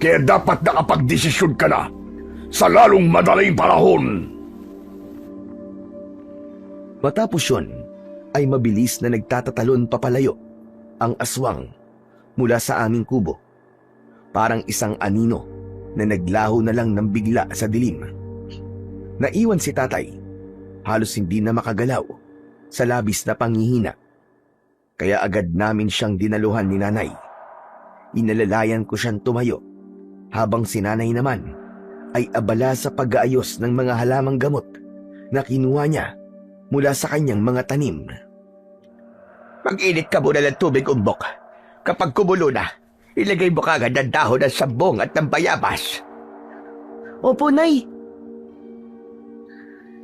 Kaya dapat nakapagdesisyon ka na sa lalong madaling panahon. Matapos yun, ay mabilis na nagtatatalon papalayo ang aswang mula sa aming kubo. Parang isang anino na naglaho na lang ng bigla sa dilim. Naiwan si tatay, halos hindi na makagalaw sa labis na panghihina. Kaya agad namin siyang dinaluhan ni nanay. Inalalayan ko siyang tumayo, habang si nanay naman ay abala sa pag-aayos ng mga halamang gamot na kinuha niya mula sa kanyang mga tanim. Mag-init ka muna ng tubig, Umbok. Kapag kumulo na, ilagay mo kagad ang dahon ng sambong at ng bayabas. Opo, Nay.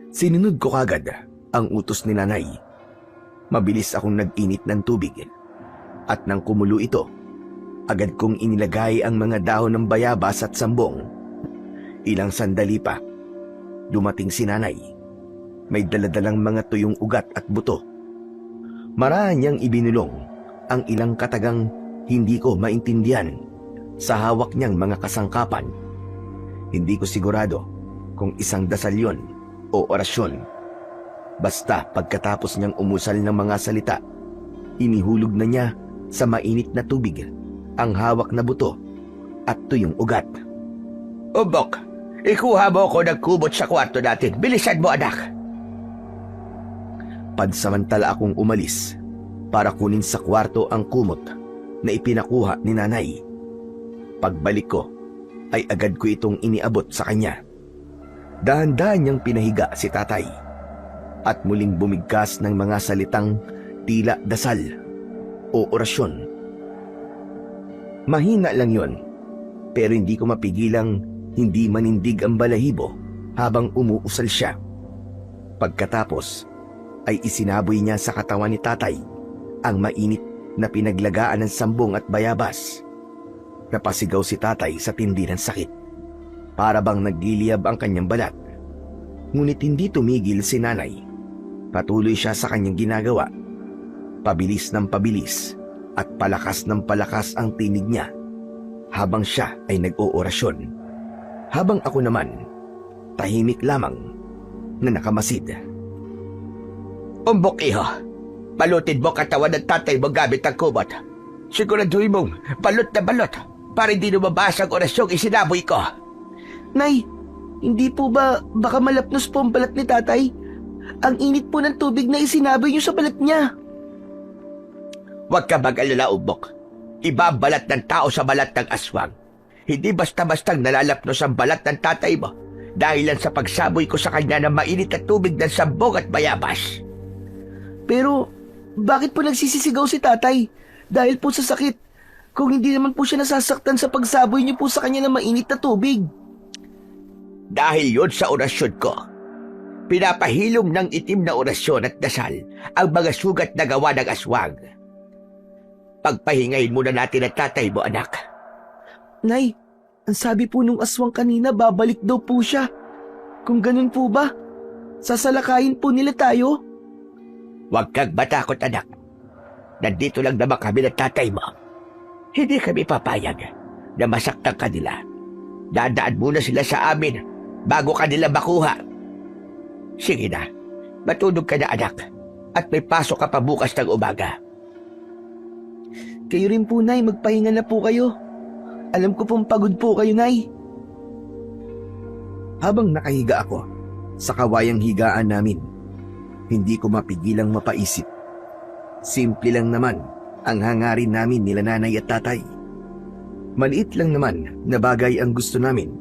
Sinunod ko kagad ang utos ni nanay. Mabilis akong nag-init ng tubig. At nang kumulo ito, agad kong inilagay ang mga dahon ng bayabas at sambong. Ilang sandali pa, dumating si nanay. May daladalang mga tuyong ugat at buto. Maraan niyang ibinulong ang ilang katagang hindi ko maintindihan sa hawak niyang mga kasangkapan. Hindi ko sigurado kung isang dasal yon o orasyon. Basta pagkatapos niyang umusal ng mga salita, inihulog na niya sa mainit na tubig ang hawak na buto at tuyong ugat. Umbok, ikuha mo ako ng kumot sa kwarto natin. Bilisan mo, anak. Pansamantala akong umalis para kunin sa kwarto ang kumot na ipinakuha ni nanay. Pagbalik ko, ay agad ko itong iniabot sa kanya. Dahan-dahan niyang pinahiga si tatay at muling bumigkas ng mga salitang tila dasal o orasyon. Mahina lang yon, pero hindi ko mapigilang hindi manindig ang balahibo habang umuusal siya. Pagkatapos ay isinaboy niya sa katawan ni tatay ang mainit na pinaglagaan ng sambong at bayabas. Napasigaw si tatay sa tindi ng sakit. Para bang nagliliyab ang kanyang balat. Ngunit hindi tumigil si nanay. Patuloy siya sa kanyang ginagawa. Pabilis ng pabilis at palakas ng palakas ang tinig niya habang siya ay nag-oorasyon. Habang ako naman, tahimik lamang na nakamasid. Umbok, iho. Balutin mo katawan ng tatay mo gamit ang kumot. Siguraduhin mong balot na balot para hindi lumabas ang orasyong isinaboy ko. Nay, hindi po ba baka malapnos po ang balat ni tatay? Ang init po ng tubig na isinaboy niyo sa balat niya. Huwag ka mag-alala, Umbok. Iba ang balat ng tao sa balat ng aswang. Hindi basta-bastang nalalapnos ang balat ng tatay mo dahilan sa pagsaboy ko sa kanya ng mainit na tubig ng sambong at bayabas. Pero, bakit po nagsisisigaw si tatay? Dahil po sa sakit. Kung hindi naman po siya nasasaktan sa pagsaboy niyo po sa kanya ng mainit na tubig. Dahil yun sa orasyon ko. Pinapahilom ng itim na orasyon at dasal ang mga sugat na gawa ng aswang. Pagpahingayin muna natin ang tatay mo, anak. Nay, ang sabi po nung aswang kanina, babalik daw po siya. Kung ganun po ba, sasalakayin po nila tayo? Huwag kang matakot, anak. Nandito lang naman kami ng tatay mo. Hindi kami papayag na masaktan kanila. Dadaan muna sila sa amin bago kanila makuha. Sige na, matulog ka na, anak. At may pasok ka pa bukas ng umaga. Kayo rin po, Nay, magpahinga na po kayo. Alam ko pong pagod po kayo, Nay. Habang nakahiga ako sa kawayang higaan namin, hindi ko mapigilang mapaisip. Simple lang naman ang hangarin namin nila nanay at tatay. Maliit lang naman na bagay ang gusto namin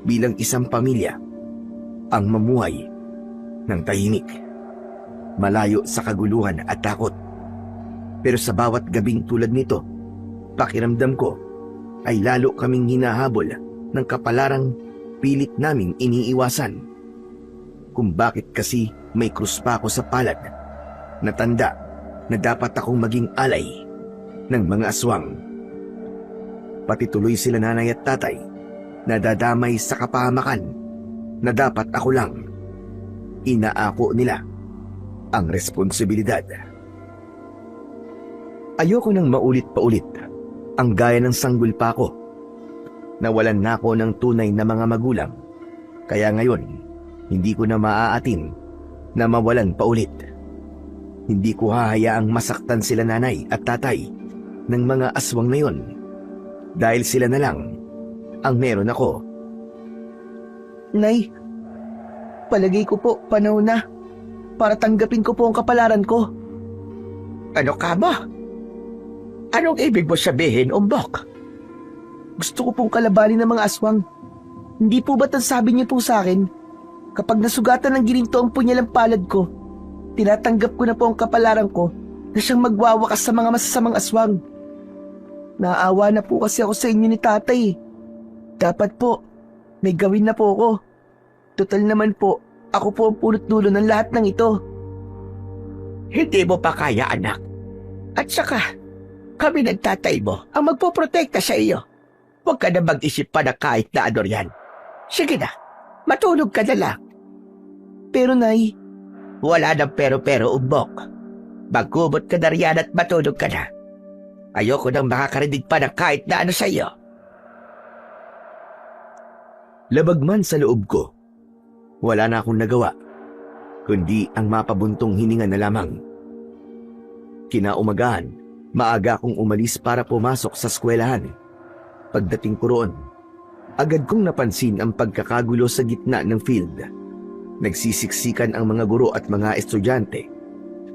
bilang isang pamilya. Ang mamuhay ng tahimik, malayo sa kaguluhan at takot. Pero sa bawat gabing tulad nito, pakiramdam ko ay lalo kaming hinahabol ng kapalarang pilit naming iniiwasan. Kung bakit kasi may krus pa ako sa palad na tanda na dapat akong maging alay ng mga aswang. Pati tuloy sila nanay at tatay na dadamay sa kapahamakan na dapat ako lang. Inaako nila ang responsibilidad. Ayoko nang maulit pa ulit ang gaya ng sanggol pa ako. Nawalan na ako ng tunay na mga magulang. Kaya ngayon, hindi ko na maaatin na mawalan pa ulit. Hindi ko hahayaang masaktan sila nanay at tatay ng mga aswang na yon. Dahil sila na lang ang meron ako. Nay, palagay ko po panahon na para tanggapin ko po ang kapalaran ko. Ano ka ba? Anong ibig mo sabihin, Umbok? Gusto ko pong kalabanin ng mga aswang. Hindi po ba't ang sabi niyo po sa akin, kapag nasugatan ng gininto ang punyalang palad ko, tinatanggap ko na po ang kapalaran ko na siyang magwawakas sa mga masasamang aswang. Naawa na po kasi ako sa inyo ni tatay. Dapat po, may gawin na po ako. Total naman po, ako po ang punot dulo ng lahat ng ito. Hindi mo pa kaya, anak. At saka, kami ng tatay mo ang magpoprotekta sa iyo. Huwag ka na mag-isip pa na kahit na ano yan. Sige na, matulog ka na lang. Pero Nay, Wala nang pero-pero, Umbok. Magkumot ka na riyan at matulog ka na. Ayoko nang makakarinig pa ng kahit na ano sa iyo. Labag man sa loob ko, wala na akong nagawa, kundi ang mapabuntong hininga na lamang. Kinaumagahan, maaga akong umalis para pumasok sa eskwelahan. Pagdating ko roon, agad kong napansin ang pagkakagulo sa gitna ng field. Nagsisiksikan ang mga guro at mga estudyante.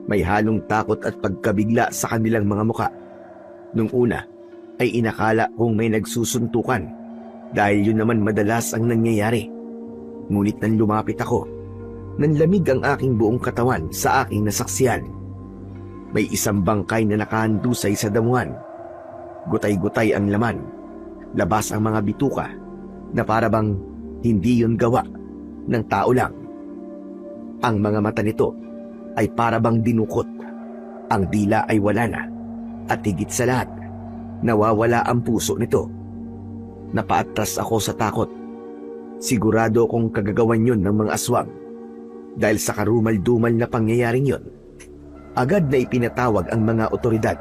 May halong takot at pagkabigla sa kanilang mga muka. Nung una, ay inakala kong may nagsusuntukan dahil yun naman madalas ang nangyayari. Ngunit nang lumapit ako, nanlamig ang aking buong katawan sa aking nasaksiyan. May isang bangkay na nakahandusay sa damuhan. Gutay-gutay ang laman. Labas ang mga bituka na parabang hindi yun gawa ng tao lang. Ang mga mata nito ay parabang dinukot. Ang dila ay wala na. At higit sa lahat, nawawala ang puso nito. Napaatras ako sa takot. Sigurado kong kagagawan yun ng mga aswang. Dahil sa karumal-dumal na pangyayaring yun, agad na ipinatawag ang mga otoridad.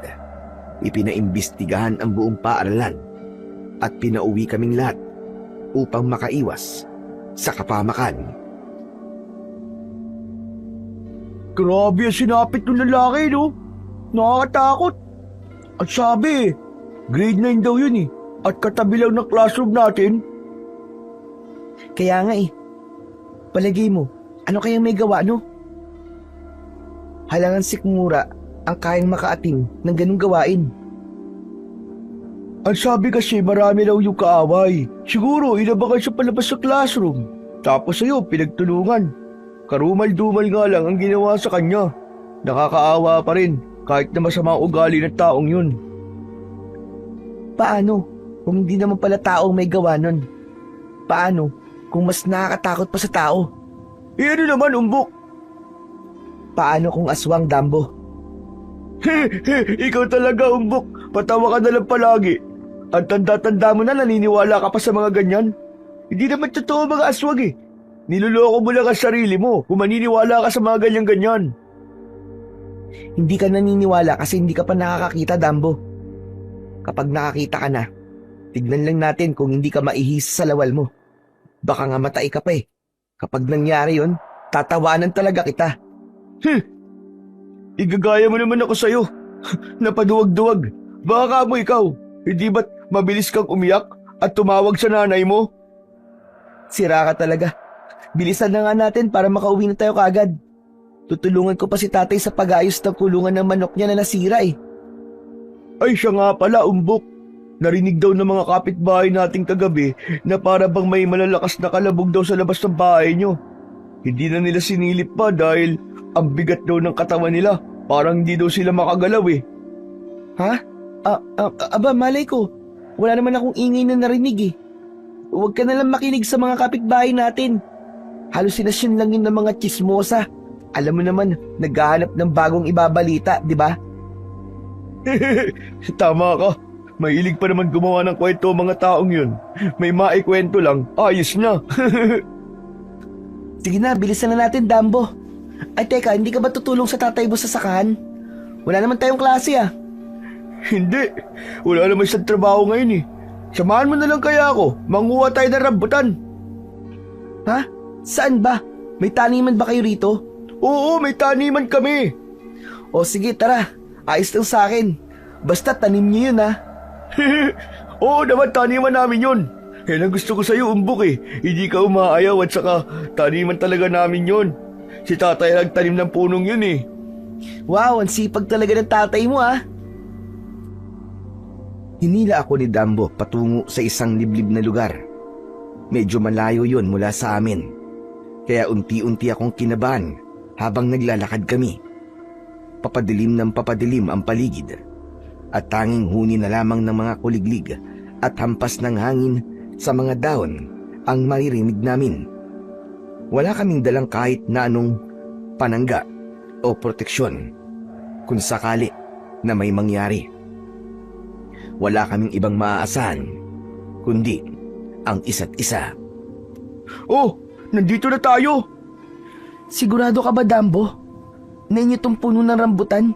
Ipinaimbestigahan ang buong paaralan at pinauwi kaming lahat upang makaiwas sa kapamakan. grabe ang sinapit ng lalaki, no? Nakakatakot. At sabi, grade 9 daw yun eh. At katabi lang ng classroom natin. Kaya nga eh. Palagay mo, ano kayang may gawa, no? Halangan sikmura ang kayang makaating ng ganung gawain. Ang sabi kasi marami daw yung kaaway. Siguro inabangan siya palabas sa classroom. Tapos sa'yo pinagtulungan. Karumal-dumal nga lang ang ginawa sa kanya. Nakakaawa pa rin kahit na masama ugali ng taong yun. Paano kung hindi naman pala taong may gawa nun? Paano kung mas nakakatakot pa sa tao? Ano naman, Umbok? Paano kung aswang, Dambo? Ikaw talaga, Umbok. Patawa ka na lang palagi. Ang tanda-tanda mo na naniniwala ka pa sa mga ganyan. Hindi naman totoo mga aswang eh. Niloloko mo lang ang sarili mo kung maniniwala ka sa mga ganyan-ganyan. Hindi ka naniniwala kasi hindi ka pa nakakakita, Dambo. Kapag nakakita ka na, tignan lang natin kung hindi ka maihis sa lawal mo. Baka nga matay ka pa eh. Kapag nangyari yun, tatawanan talaga kita. Igagaya mo naman ako sa'yo. Napaduwag-duwag. Baka mo ikaw, hindi ba't mabilis kang umiyak at tumawag sa nanay mo? Sira ka talaga. Bilisan na nga natin para makauwi na tayo kaagad. Tutulungan ko pa si tatay sa pag-ayos ng kulungan ng manok niya na nasira eh. Ay siya nga pala, Umbok. Narinig daw ng mga kapitbahay nating kagabi na para bang may malalakas na kalabog daw sa labas ng bahay nyo. Hindi na nila sinilip pa dahil ang bigat daw ng katawan nila. Parang hindi daw sila makagalaw eh. Ha? Aba, malay ko. Wala naman akong ingay na narinig eh. Huwag ka na lang makinig sa mga kapitbahay natin. Halusinasyon lang yun ng mga chismosa. Alam mo naman, naghahanap ng bagong ibabalita, di ba? Tama ka. Mahilig pa naman gumawa ng kwento mga taong yun. May maikwento lang, ayos na. Sige na, bilisan na natin, Dambo. Ay teka, hindi ka ba tutulong sa tatay mo sa sakahan? Wala naman tayong klase ah. Hindi, wala naman siyang trabaho ngayon eh. Samahan mo na lang kaya ako, manguha tayo ng rambutan. Ha? Saan ba? May taniman ba kayo rito? Oo, may taniman kami. O sige, tara. Ayos lang sa akin. Basta tanim niyo yun ha. Oo naman, taniman namin yun. Yan ang gusto ko sa'yo, Umbok eh. Hindi ka umaayaw at saka taniman talaga namin yun. Si tatay nagtanim ng punong yun eh. Wow, ang sipag talaga ng tatay mo ha. Hinila ako ni Dambo patungo sa isang liblib na lugar. Medyo malayo yun mula sa amin. Kaya unti-unti akong kinabahan habang naglalakad kami. Papadilim ng papadilim ang paligid. At tanging huni na lamang ng mga kuliglig at hampas ng hangin sa mga dahon ang maririnig namin. Wala kaming dalang kahit na anong panangga o proteksyon kung sakali na may mangyari. Wala kaming ibang maaasahan kundi ang isa't isa. Oh, nandito na tayo. Sigurado ka ba, Dambo? Na inyo tong puno ng rambutan?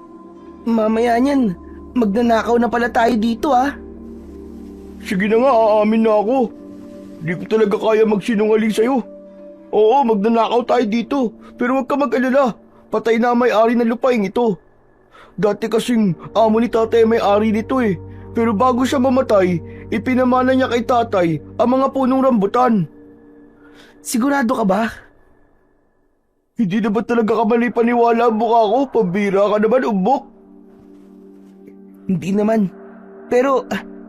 Mamaya niyan, magnanakaw na pala tayo dito ah. Sige na nga, aamin na ako. Di ko talaga kaya magsinungaling sa'yo. Oo, magnanakaw tayo dito. Pero huwag ka mag-alala. Patay na ang may-ari ng lupaing ito. Dati kasing amo ni tatay ang may-ari nito eh. Pero bago siya mamatay, ipinamana niya kay tatay ang mga punong rambutan. Sigurado ka ba? Hindi na ba talaga kamali-paniwala ang mukha ko? Pambira ka naman, umbok. Hindi naman. Pero,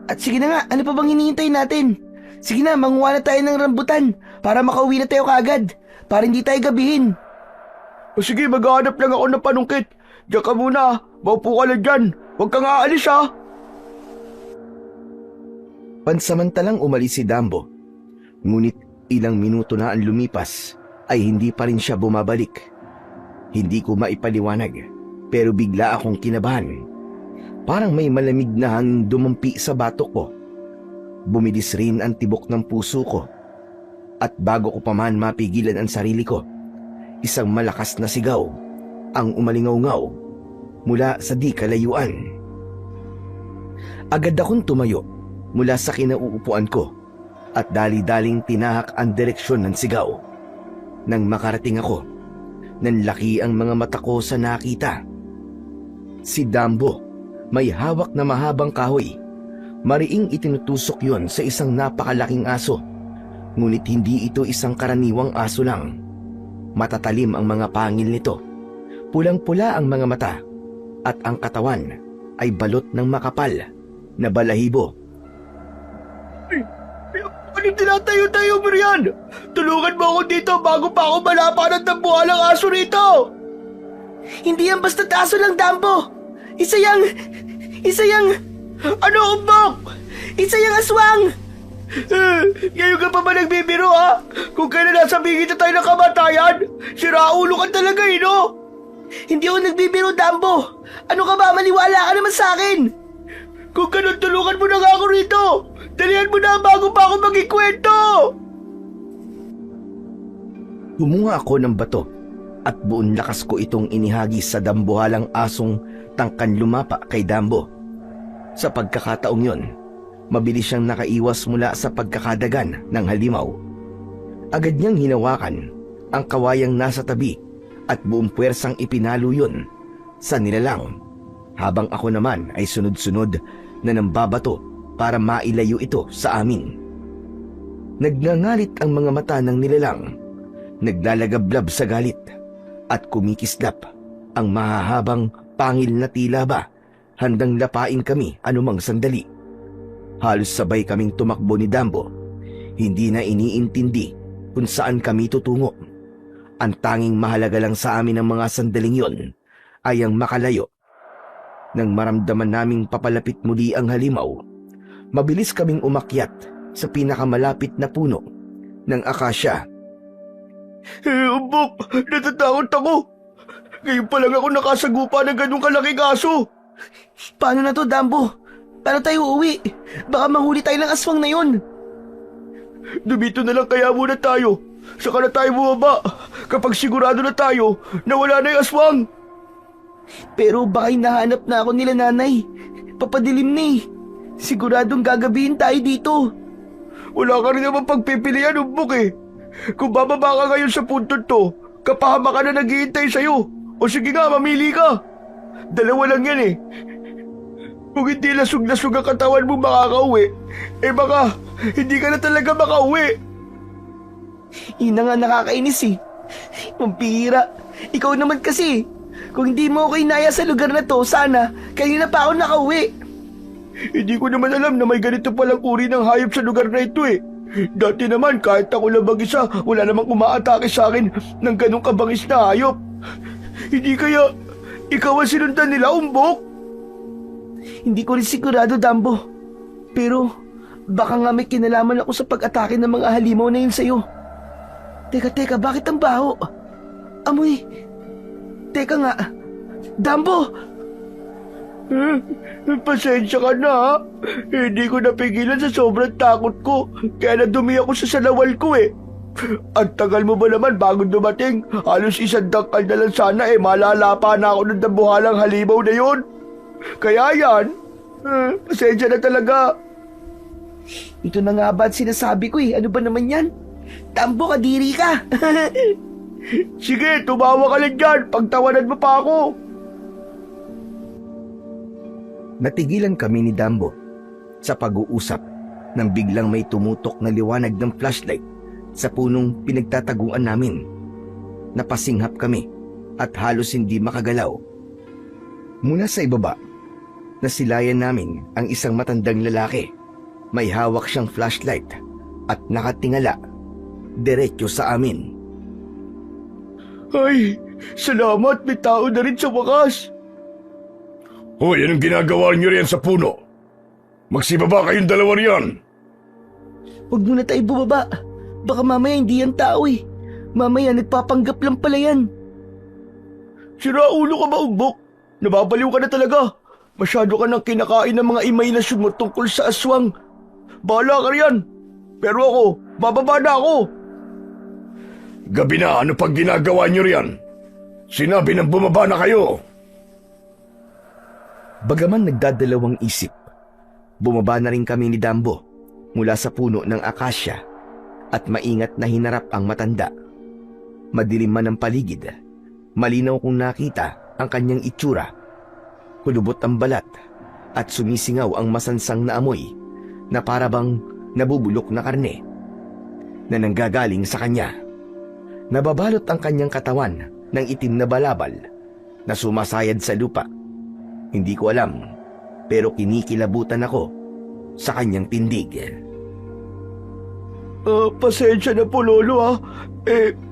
at sige na nga, ano pa bang hinihintay natin? Sige na, manguha na tayo ng rambutan para makauwi na tayo kaagad. Para hindi tayo gabihin. O sige, maghahanap lang ako ng panungkit. Diyan ka muna, maupo ka lang dyan. Huwag kang aalis ha. Pansamantalang umalis si Dambo. Ngunit ilang minuto na ang lumipas ay hindi pa rin siya bumabalik. Hindi ko maipaliwanag pero bigla akong kinabahan. Parang may malamig na hangin dumampi sa batok ko. Bumilis rin ang tibok ng puso ko. At bago ko pa man mapigilan ang sarili ko, isang malakas na sigaw ang umalingaw-ngaw mula sa di kalayuan. Agad akong tumayo mula sa kinauupuan ko at dali-daling tinahak ang direksyon ng sigaw. Nang makarating ako, nanlaki ang mga mata ko sa nakita. Si Dambo, may hawak na mahabang kahoy. Mariing itinutusok yon sa isang napakalaking aso. Ngunit hindi ito isang karaniwang aso lang. Matatalim ang mga pangil nito. Pulang-pula ang mga mata at ang katawan ay balot ng makapal na balahibo. Anong tinatayo-tayo mo riyan? Tulungan mo ako dito bago pa ako malapanan ng buhalang aso rito! Hindi yan basta't aso lang, Dambo. Isa yang... Ano, umbok? Isa yang aswang! Ngayon ka pa ba nagbibiro ha? Kung kailan nasa bingit na tayo ng kamatayan, siraulo ka talaga no? Hindi ako nagbibiro, Dambo. Ano ka ba? Maniwala ka naman sa akin. Kung ganun, tulungan mo na nga ako rito! Dalihan mo na bago pa ako magkikwento! Humunga ako ng bato at buong lakas ko itong inihagis sa dambuhalang asong tangkan lumapa kay Dambo. Sa pagkakataong yon, mabilis siyang nakaiwas mula sa pagkakadagan ng halimaw. Agad niyang hinawakan ang kawayang nasa tabi at buong puwersang ipinalo yun sa nilalang, habang ako naman ay sunod-sunod na nambabato para mailayo ito sa amin. Nagngangalit ang mga mata ng nilalang, naglalagablab sa galit at kumikislap ang mahahabang pangil na tila ba handang lapain kami anumang sandali. Halos sabay kaming tumakbo ni Dambo, hindi na iniintindi kung saan kami tutungo. Ang tanging mahalaga lang sa amin ng mga sandaling yon ay ang makalayo. Nang maramdaman naming papalapit muli ang halimaw, mabilis kaming umakyat sa pinakamalapit na puno ng akasya. Umbok, natatakot ako! Ngayon pa lang ako nakasagupa ng ganung kalaking aso! Paano na to, Dambo? Paano tayo uuwi? Baka mahuli tayo ng aswang na yun. Dumito na lang kaya muna tayo. Saka na tayo bumaba. Kapag sigurado na tayo na wala na yung aswang. Pero baka hinahanap na ako nila nanay. Papadilim na eh. Siguradong gagabihin tayo dito. Wala ka rin naman pagpipilian, umbok eh. Kung bababa ka ngayon sa punto to, kapahama ka na naghihintay sa'yo. O sige nga, mamili ka. Dalawa lang yan eh. Kung hindi lasog-lasog ang katawan mo makakauwi, eh baka hindi ka na talaga makauwi. Yun na nga nakakainis eh. Pampira. Ikaw naman kasi. Kung hindi mo ako inaya sa lugar na to, sana kanina pa ako nakauwi. Hindi ko naman alam na may ganito palang uri ng hayop sa lugar na ito eh. Dati naman kahit ako lang mag-isa, wala namang umaatake sa akin ng ganong kabangis na hayop. Hindi kaya ikaw ang sinundan nila, umbok? Hindi ko rin sigurado, Dambo. Pero Baka nga may kinalaman ako sa pag-atake ng mga halimaw na yun sa'yo. Teka, bakit ang baho? Amoy. Teka nga. Dambo! Pasensya ka na ha. Hindi ko napigilan sa sobrang takot ko. Kaya nadumi ako sa salawal ko eh. Ang tagal mo ba naman bago dumating? Halos isang dangkal na lang sana malala na ako ng dambuhalang halimaw na yun. Kaya yan, pasensya na talaga. Ito na nga ba at sinasabi ko eh. Ano ba naman yan? Dambo, kadiri ka! Sige, tumawa ka lang dyan. Pagtawanan mo pa ako. Natigilan kami ni Dambo sa pag-uusap nang biglang may tumutok na liwanag ng flashlight sa punong pinagtataguan namin. Napasinghap kami at halos hindi makagalaw. Mula sa ibaba, nasilayan namin ang isang matandang lalaki. May hawak siyang flashlight at nakatingala diretso sa amin. Ay, salamat. May tao na rin sa wakas. Hoy, anong ginagawa niyo riyan sa puno? Magsibaba kayong dalawa riyan. Huwag muna tayo bumaba. Baka mamaya hindi yan tao eh. Mamaya nagpapanggap lang pala yan. Sira ulo ka ba, Umbok? Nababaliw ka na talaga. Masyado ka nang kinakain ng mga imahinasyon mo tungkol sa aswang. Bahala ka riyan. Pero ako, bababa na ako. Gabi na, ano pang ginagawa niyo riyan? Sinabi nang bumaba na kayo. Bagaman nagdadalawang isip, bumaba na rin kami ni Dambo mula sa puno ng akasya at maingat na hinarap ang matanda. Madilim man ang paligid, malinaw kong nakita ang kanyang itsura. Kulubot ang balat at sumisingaw ang masansang na amoy na parabang nabubulok na karne na nanggagaling sa kanya. Nababalot ang kanyang katawan ng itim na balabal na sumasayad sa lupa. Hindi ko alam, pero kinikilabutan ako sa kanyang tindig. Pasensya na po, Lolo ha.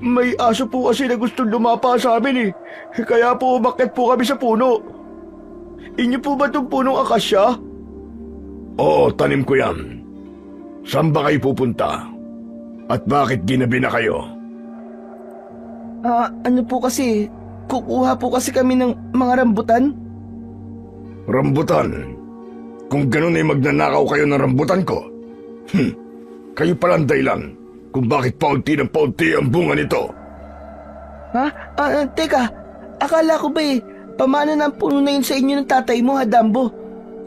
May aso po kasi na gustong lumapa sa amin eh. Kaya po umakyat po kami sa puno. Inyo po ba itong punong akasya? Oo, tanim ko yan. Saan ba kayo pupunta? At bakit ginabi na kayo? Ano po kasi, kukuha po kasi kami ng mga rambutan. Rambutan? Kung ganun ay magnanakaw kayo ng rambutan ko. Kayo palang dahilan kung bakit paunti ng paunti ang bunga nito. Teka, akala ko ba pamana na ang puno na yun sa inyo ng tatay mo, ha, Dambo?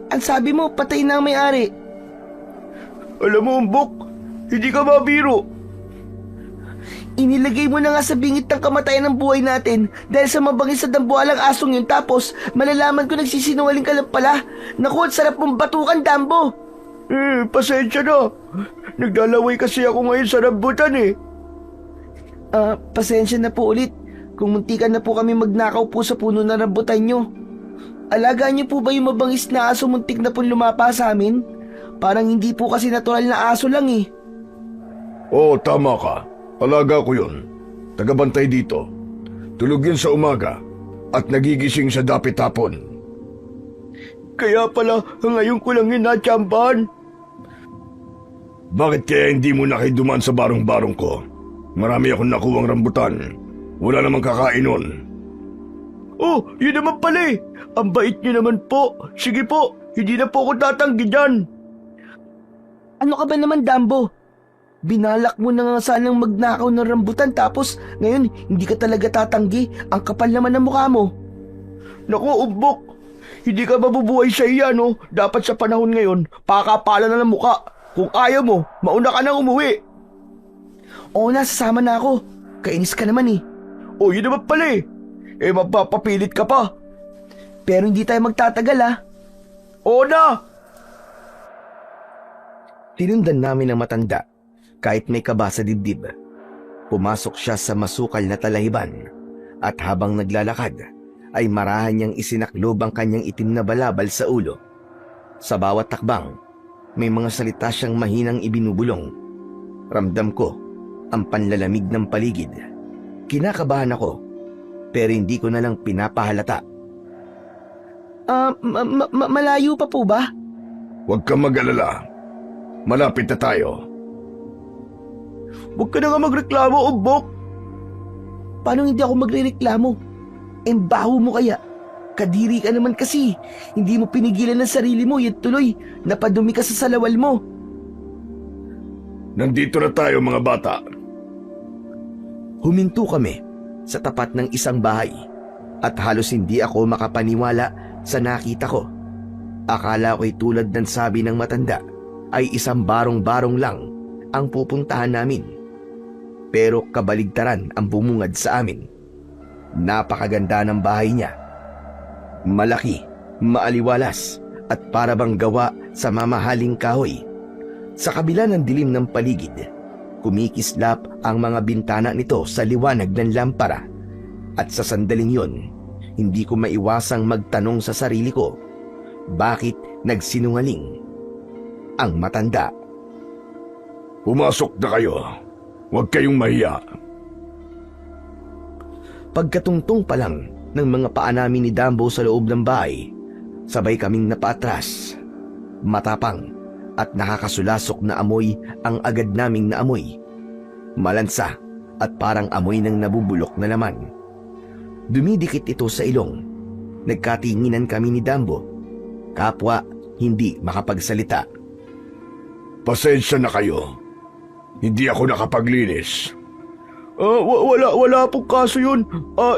Ang sabi mo, patay na ang may-ari. Alam mo, Umbok, hindi ka mabiro. Inilagay mo na nga sa bingit ng kamatayan ng buhay natin dahil sa mabangis sa dambuhalang asong yun, tapos malalaman ko nagsisinungaling ka lang pala. Naku, at sarap mong batukan, Dambo. Pasensya na. Naglalaway kasi ako ngayon sa rambutan eh. Pasensya na po ulit kung muntikan na po kami magnakaw po sa puno ng rambutan nyo. Alagaan niyo po ba yung mabangis na aso muntik na pong lumapa sa amin? Parang hindi po kasi natural na aso lang eh. Oo, tama ka. Alaga ko yun. Tagabantay dito. Tulog yun sa umaga at nagigising sa dapit hapon. Kaya pala, ngayon ko lang yun natsambahan. Bakit kaya hindi mo na kayo dumaan sa barong-barong ko? Marami akong nakuwang rambutan. Wala namang kakain nun. Oh, yun naman pala eh. Ang bait niyo naman po. Sige po, hindi na po ako tatanggi dyan. Ano ka ba naman, Dambo? Binalak mo na nga sanang magnakaw ng rambutan tapos ngayon hindi ka talaga tatanggi. Ang kapal naman ng mukha mo. Naku, Umbok. Hindi ka mabubuhay sa iya, no? Dapat sa panahon ngayon, pakapala na ng muka. Kung ayaw mo, mauna ka nang umuwi. Oo na, sasama na ako. Kainis ka naman eh. O, yun naman pala eh. Mapapapilit ka pa. Pero hindi tayo magtatagal ah. Oo na! Tinundan namin ang matanda kahit may kaba sa dibdib. Pumasok siya sa masukal na talahiban at habang naglalakad ay marahan niyang isinaklob ang kanyang itim na balabal sa ulo. Sa bawat takbang, may mga salita siyang mahinang ibinubulong. Ramdam ko ang panlalamig ng paligid. Kinakabahan ako, pero hindi ko na lang pinapahalata. Malayo pa po ba? Huwag kang mag-alala. Malapit na tayo. Huwag ka na nga magreklamo, Umbok. Paano hindi ako magrereklamo? Baho mo kaya. Kadiri ka naman kasi. Hindi mo pinigilan ang sarili mo, yat tuloy napadumi ka sa salawal mo. Nandito na tayo mga bata. Huminto kami sa tapat ng isang bahay at halos hindi ako makapaniwala sa nakita ko. Akala ko'y tulad ng sabi ng matanda ay isang barong-barong lang ang pupuntahan namin. Pero kabaligtaran ang bumungad sa amin. Napakaganda ng bahay niya. Malaki, maaliwalas at para bang gawa sa mamahaling kahoy. Sa kabila ng dilim ng paligid, kumikislap ang mga bintana nito sa liwanag ng lampara. At sa sandaling yon, hindi ko maiwasang magtanong sa sarili ko, bakit nagsinungaling ang matanda? Pumasok na kayo. Huwag kayong mahiya. Pagkatungtong pa lang ng mga paa namin ni Dambo sa loob ng bahay, sabay kaming napaatras. Matapang at nakakasulasok na amoy ang agad naming naamoy. Malansa at parang amoy ng nabubulok na laman. Dumidikit ito sa ilong. Nagkatinginan kami ni Dambo. Kapwa hindi makapagsalita. Pasensya na kayo. Hindi ako nakapaglinis. Wala pong kaso yun.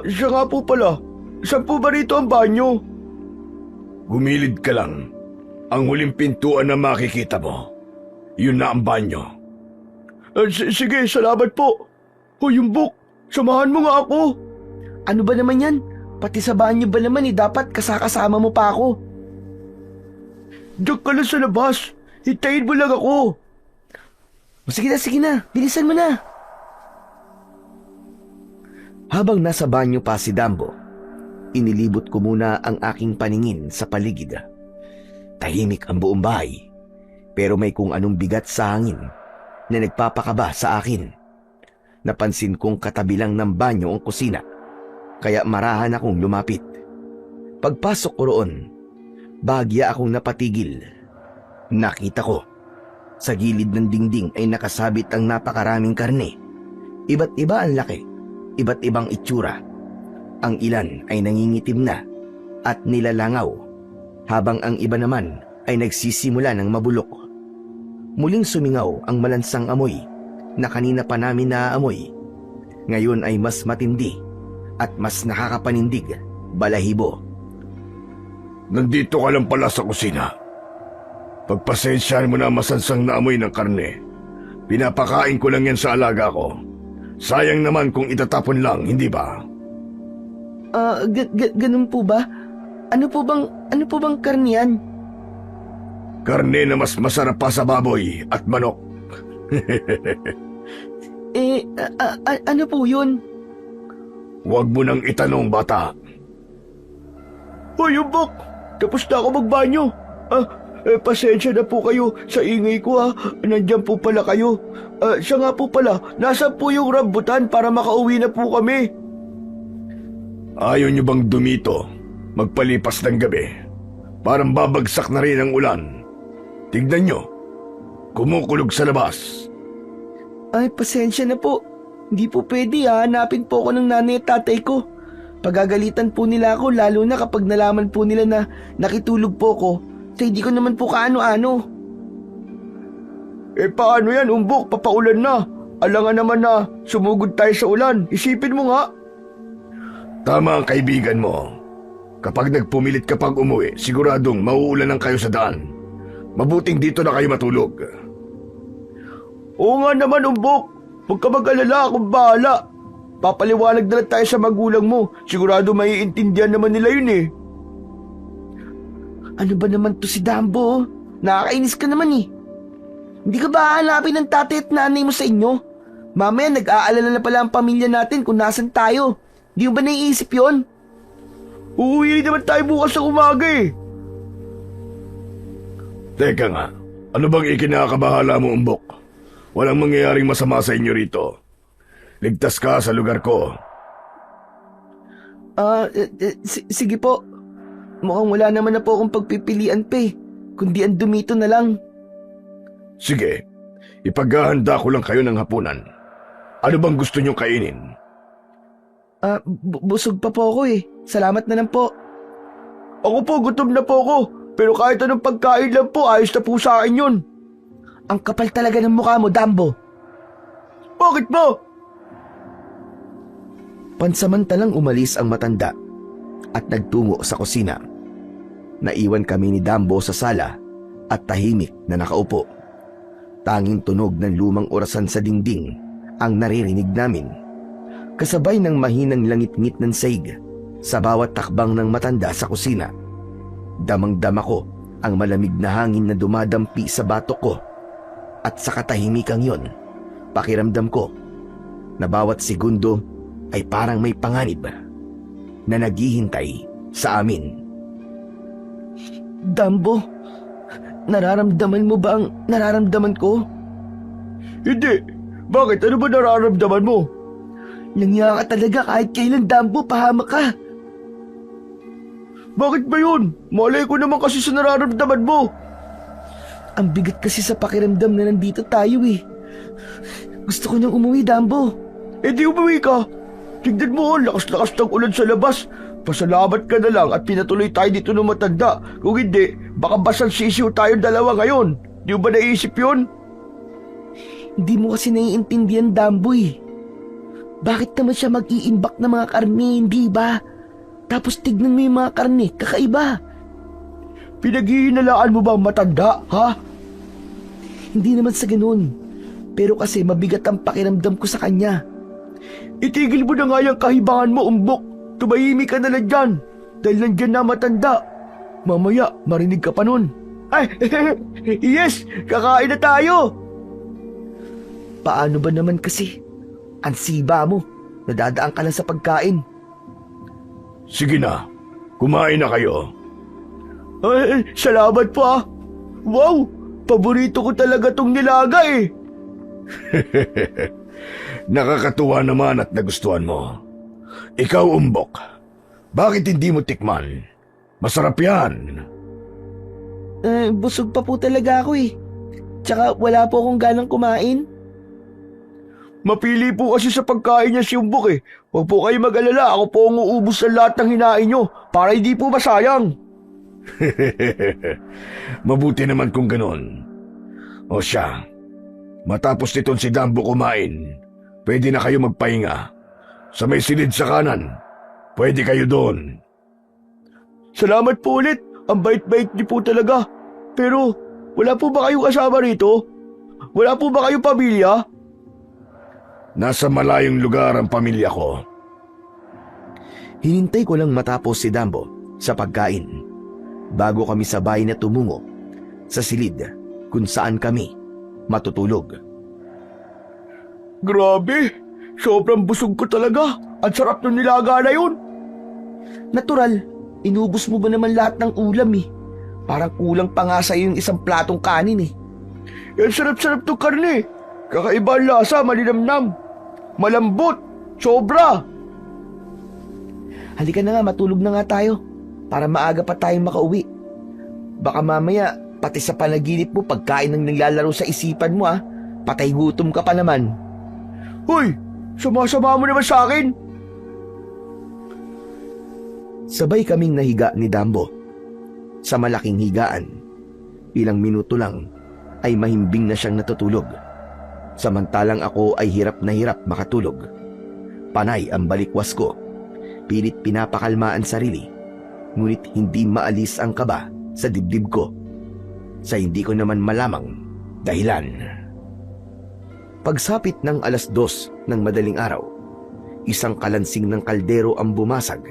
Siya nga po pala. Saan po ba rito ang banyo? Gumilid ka lang. Ang huling pintuan na makikita mo, yun na ang banyo. Sige, salamat po. Hoy, Umbok, samahan mo nga ako. Ano ba naman yan? Pati sa banyo ba naman dapat kasama mo pa ako? Diyan ka lang sa labas. Hintayin mo lang ako. Sige na. Bilisan mo na. Habang nasa banyo pa si Dambo, inilibot ko muna ang aking paningin sa paligid. Tahimik ang buong bahay, pero may kung anong bigat sa hangin na nagpapakaba sa akin. Napansin kong katabi lang ng banyo ang kusina, kaya marahan akong lumapit. Pagpasok ko roon, bahagya akong napatigil. Nakita ko, sa gilid ng dingding ay nakasabit ang napakaraming karne. Iba't iba ang laki, iba't ibang itsura. Ang ilan ay nangingitim na at nilalangaw, habang ang iba naman ay nagsisimula ng mabulok. Muling sumingaw ang malansang amoy na kanina pa namin naaamoy. Ngayon ay mas matindi at mas nakakapanindig, balahibo. Nandito ka lang pala sa kusina. Pagpasensyahan mo na masansang na amoy ng karne. Pinapakain ko lang yan sa alaga ko. Sayang naman kung itatapon lang, hindi ba? Ganun po ba? Ano po bang karniyan? Karne na mas masarap pa sa baboy at manok. Ano po yun? Huwag mo nang itanong, bata. Hoy, Umbok! Tapos na ako magbanyo. Pasensya na po kayo sa ingay ko Nandiyan po pala kayo. Siya nga po pala, nasa po yung rambutan para makauwi na po kami. Ayaw niyo bang dumito, magpalipas ng gabi? Parang babagsak na rin ang ulan. Tignan niyo, kumukulog sa labas. Ay, pasensya na po. Hindi po pwede hanapin po ako ng nanay at tatay ko. Pagagalitan po nila ako lalo na kapag nalaman po nila na nakitulog po ko. So hindi ko naman po kaano-ano. Paano yan, Umbok? Papaulan na. Alangan naman na sumugod tayo sa ulan. Isipin mo nga. Tama ang kaibigan mo. Kapag nagpumilit ka pag umuwi, siguradong mauulanan kayo sa daan. Mabuting dito na kayo matulog. Oo nga naman, Umbok. Huwag ka mag-alala, akong bahala. Papaliwanag na lang tayo sa magulang mo. Sigurado maiintindihan naman nila yun eh. Ano ba naman to si Dambo? Nakakainis ka naman eh. Hindi ka ba hahanapin ng tatay at nanay mo sa inyo? Mamaya nag-aalala na pala ang pamilya natin kung nasan tayo. Di mo ba naiisip yun? Uuwi naman tayo bukas sa umaga eh. Teka nga, ano bang ikinakabahala mo, Umbok? Walang mangyayaring masama sa inyo rito. Ligtas ka sa lugar ko. Sige po. Mukhang wala naman na po akong pagpipilian pa eh. Kundi ang dumito na lang. Sige, ipaghahanda ko lang kayo ng hapunan. Ano bang gusto niyong kainin? Busog pa po ako eh. Salamat na lang po. Ako po, gutom na po ako. Pero kahit anong pagkain lang po, ayos na po sa akin yun. Ang kapal talaga ng mukha mo, Dambo. Bakit po? Pansamantalang umalis ang matanda at nagtungo sa kusina. Naiwan kami ni Dambo sa sala at tahimik na nakaupo. Tanging tunog ng lumang orasan sa dingding ang naririnig namin. Kasabay ng mahinang langit-ngit ng saig sa bawat takbang ng matanda sa kusina. Damang-dama ko ang malamig na hangin na dumadampi sa batok ko. At sa katahimikang yon, pakiramdam ko na bawat segundo ay parang may panganib na naghihintay sa amin. Dambo, nararamdaman mo ba ang nararamdaman ko? Hindi. Bakit? Ano ba nararamdaman mo? Nangiya ka talaga kahit kailan, Dambo, pahamak ka. Bakit ba yun? Malay ko naman kasi sa nararamdaman mo. Ang bigat kasi sa pakiramdam na nandito tayo eh. Gusto ko nang umuwi, Dambo. Eh di umuwi ka. Tignan mo, lakas-lakas ng ulan sa labas. Pasalamat ka na lang at pinatuloy tayo dito ng matanda. Kung hindi, baka basang sisiw tayong dalawa ngayon. Di mo ba naisip yun? Hindi mo kasi naiintindihan, Dambo eh. Bakit naman siya mag-iimbak ng mga karne, hindi ba? Tapos tignan mo yung mga karne, kakaiba. Pinaghihinalaan mo ba ang matanda, ha? Hindi naman sa ganun. Pero kasi mabigat ang pakiramdam ko sa kanya. Itigil mo na nga yung kahibangan mo, umbok. Tumahimik ka na lang dyan. Dahil nandyan na matanda. Mamaya, marinig ka pa nun. Ay, yes! Kakain na tayo! Paano ba naman kasi? Ang siba mo. Nadadaan ka lang sa pagkain. Sige na, kumain na kayo. Ay, salamat po ah. Wow! Paborito ko talaga tong nilaga eh. Nakakatuwa naman at nagustuhan mo. Ikaw, Umbok, bakit hindi mo tikman? Masarap yan. Busog pa po talaga ako eh. Tsaka wala po akong ganang kumain. Mapili po kasi sa pagkain niya si Umbok eh. Huwag po kayo mag-alala. Ako po ang uubos sa lahat ng hinain nyo para hindi po masayang. Mabuti naman kung ganun. O siya, matapos nitong si Dambo kumain, pwede na kayo magpahinga. Sa may silid sa kanan, pwede kayo doon. Salamat po ulit. Ang bait-bait niyo po talaga. Pero, wala po ba kayong kasama rito? Wala po ba kayong pamilya? Nasa malayong lugar ang pamilya ko. Hinintay ko lang matapos si Dambo sa pagkain bago kami sabay na tumungo sa silid kung saan kami matutulog. Grabe! Sobrang busog ko talaga. Ang sarap ng nilaga na yun. Natural, inubos mo ba naman lahat ng ulam eh? Parang kulang pa nga sa'yo yung isang platong kanin eh. Ang sarap-sarap ng karne. Kakaiba ang lasa, malinamnam. Malambot. Sobra. Halika na nga, matulog na nga tayo. Para maaga pa tayong makauwi. Baka mamaya, pati sa panaginip mo, pagkain ng naglalaro sa isipan mo ah. Patay gutom ka pa naman. Hoy! Sama-sama mo naman sa akin. Sabay kaming nahiga ni Dambo. Sa malaking higaan, ilang minuto lang ay mahimbing na siyang natutulog. Samantalang ako ay hirap na hirap makatulog. Panay ang balikwas ko. Pilit pinapakalma ang sarili. Ngunit hindi maalis ang kaba sa dibdib ko. Sa hindi ko naman malamang dahilan. Pagsapit ng 2:00 ng madaling araw, isang kalansing ng kaldero ang bumasag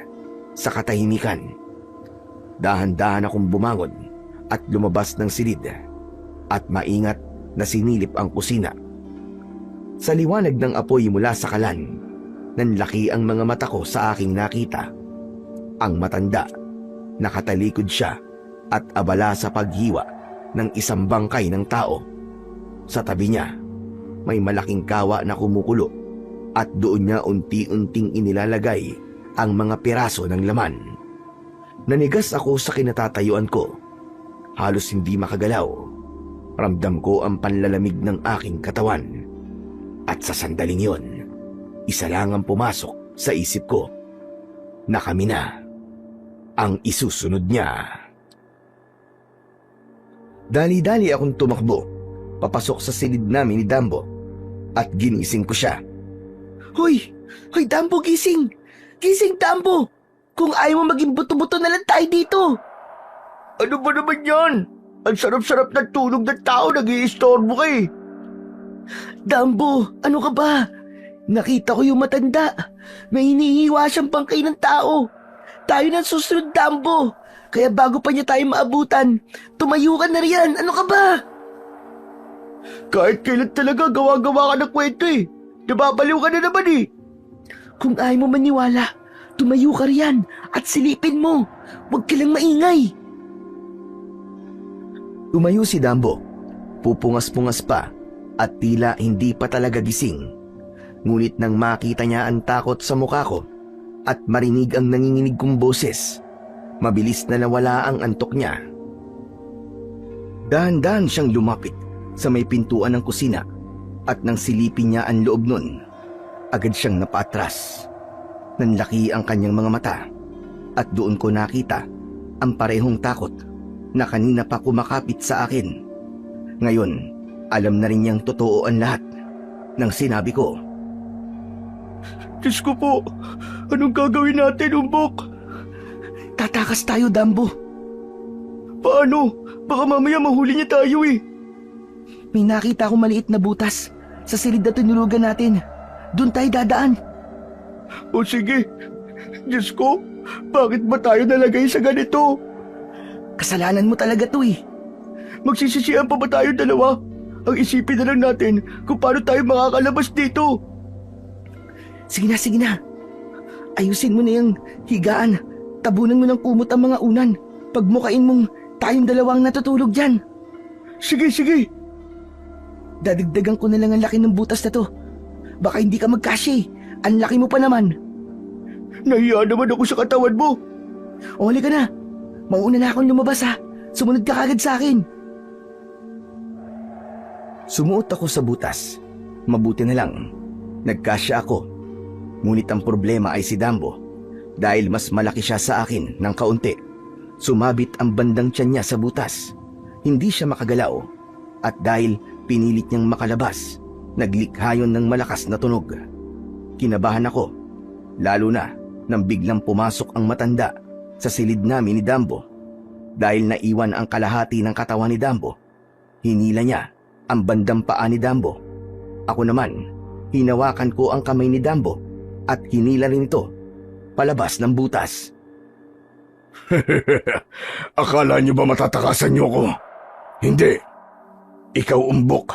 sa katahimikan. Dahan-dahan akong bumangon at lumabas ng silid at maingat na sinilip ang kusina. Sa liwanag ng apoy mula sa kalan, nanlaki ang mga mata ko sa aking nakita. Ang matanda, nakatalikod siya at abala sa paghiwa ng isang bangkay ng tao. Sa tabi niya, may malaking kawa na kumukulo at doon niya unti-unting inilalagay ang mga piraso ng laman. Nanigas ako sa kinatatayuan ko. Halos hindi makagalaw. Ramdam ko ang panlalamig ng aking katawan. At sa sandaling yon, isa lang ang pumasok sa isip ko na kami na ang isusunod niya. Dali-dali akong tumakbo papasok sa silid namin ni Dambo at ginising ko siya. Hoy! Hoy, Dambo, gising! Gising, Dambo! Kung ayaw mo maging buto-buto na lang tayo dito! Ano ba naman yan? Ang sarap-sarap ng tulog ng tao, nag-iistorbo ka eh. Dambo, ano ka ba? Nakita ko yung matanda. May hinihiwa siyang bangkay ng tao. Tayo na susunod, Dambo. Kaya bago pa niya tayo maabutan, tumayo ka na riyan. Ano ka ba? Kahit kailan talaga gawa-gawa ka ng kwento eh. Nababaliw ka na naman eh. Kung ayaw mo maniwala, tumayo ka riyan at silipin mo. Huwag ka lang maingay. Tumayo si Dambo, pupungas-pungas pa at tila hindi pa talaga gising. Ngunit nang makita niya ang takot sa mukha ko at marinig ang nanginginig kong boses, mabilis na nawala ang antok niya. Dahan-dahan siyang lumapit sa may pintuan ng kusina at nang silipin niya ang loob nun, agad siyang napaatras. Nanlaki ang kanyang mga mata at doon ko nakita ang parehong takot na kanina pa kumakapit sa akin. Ngayon, alam na rin niyang totoo ang lahat ng sinabi ko. Diyos ko po, anong gagawin natin, Umbok? Tatakas tayo, Dambo. Paano? Baka mamaya mahuli niya tayo eh. May nakita akong maliit na butas sa silid na tinulugan natin. Doon tayo dadaan. O sige, Diyos ko, bakit ba tayo nalagay sa ganito? Kasalanan mo talaga to eh. Magsisisihan pa ba tayo dalawa? Ang isipin na lang natin kung paano tayo makakalabas dito. Sige na. Ayusin mo na yung higaan. Tabunan mo ng kumot ang mga unan. Pagmukain mong tayong dalawang natutulog dyan. Sige. Dadagdagan ko na lang ang laki ng butas na to. Baka hindi ka magkasya eh. Ang laki mo pa naman. Nahiya naman ako sa katawan mo. O halika na. Mauuna na akong lumabas ha. Sumunod ka kagad sa akin. Sumuot ako sa butas. Mabuti na lang. Nagkasya ako. Ngunit ang problema ay si Dambo. Dahil mas malaki siya sa akin ng kaunti. Sumabit ang bandang tiyan niya sa butas. Hindi siya makagalaw. At dahil pinilit niyang makalabas, naglikha yun ng malakas na tunog. Kinabahan ako. Lalo na nang biglang pumasok ang matanda sa silid namin ni Dambo. Dahil naiwan ang kalahati ng katawan ni Dambo, hinila niya ang bandang paa ni Dambo. Ako naman, hinawakan ko ang kamay ni Dambo at hinila rin ito palabas ng butas. Akala niyo ba matatakasan niyo ko? Hindi. Ikaw, Umbok,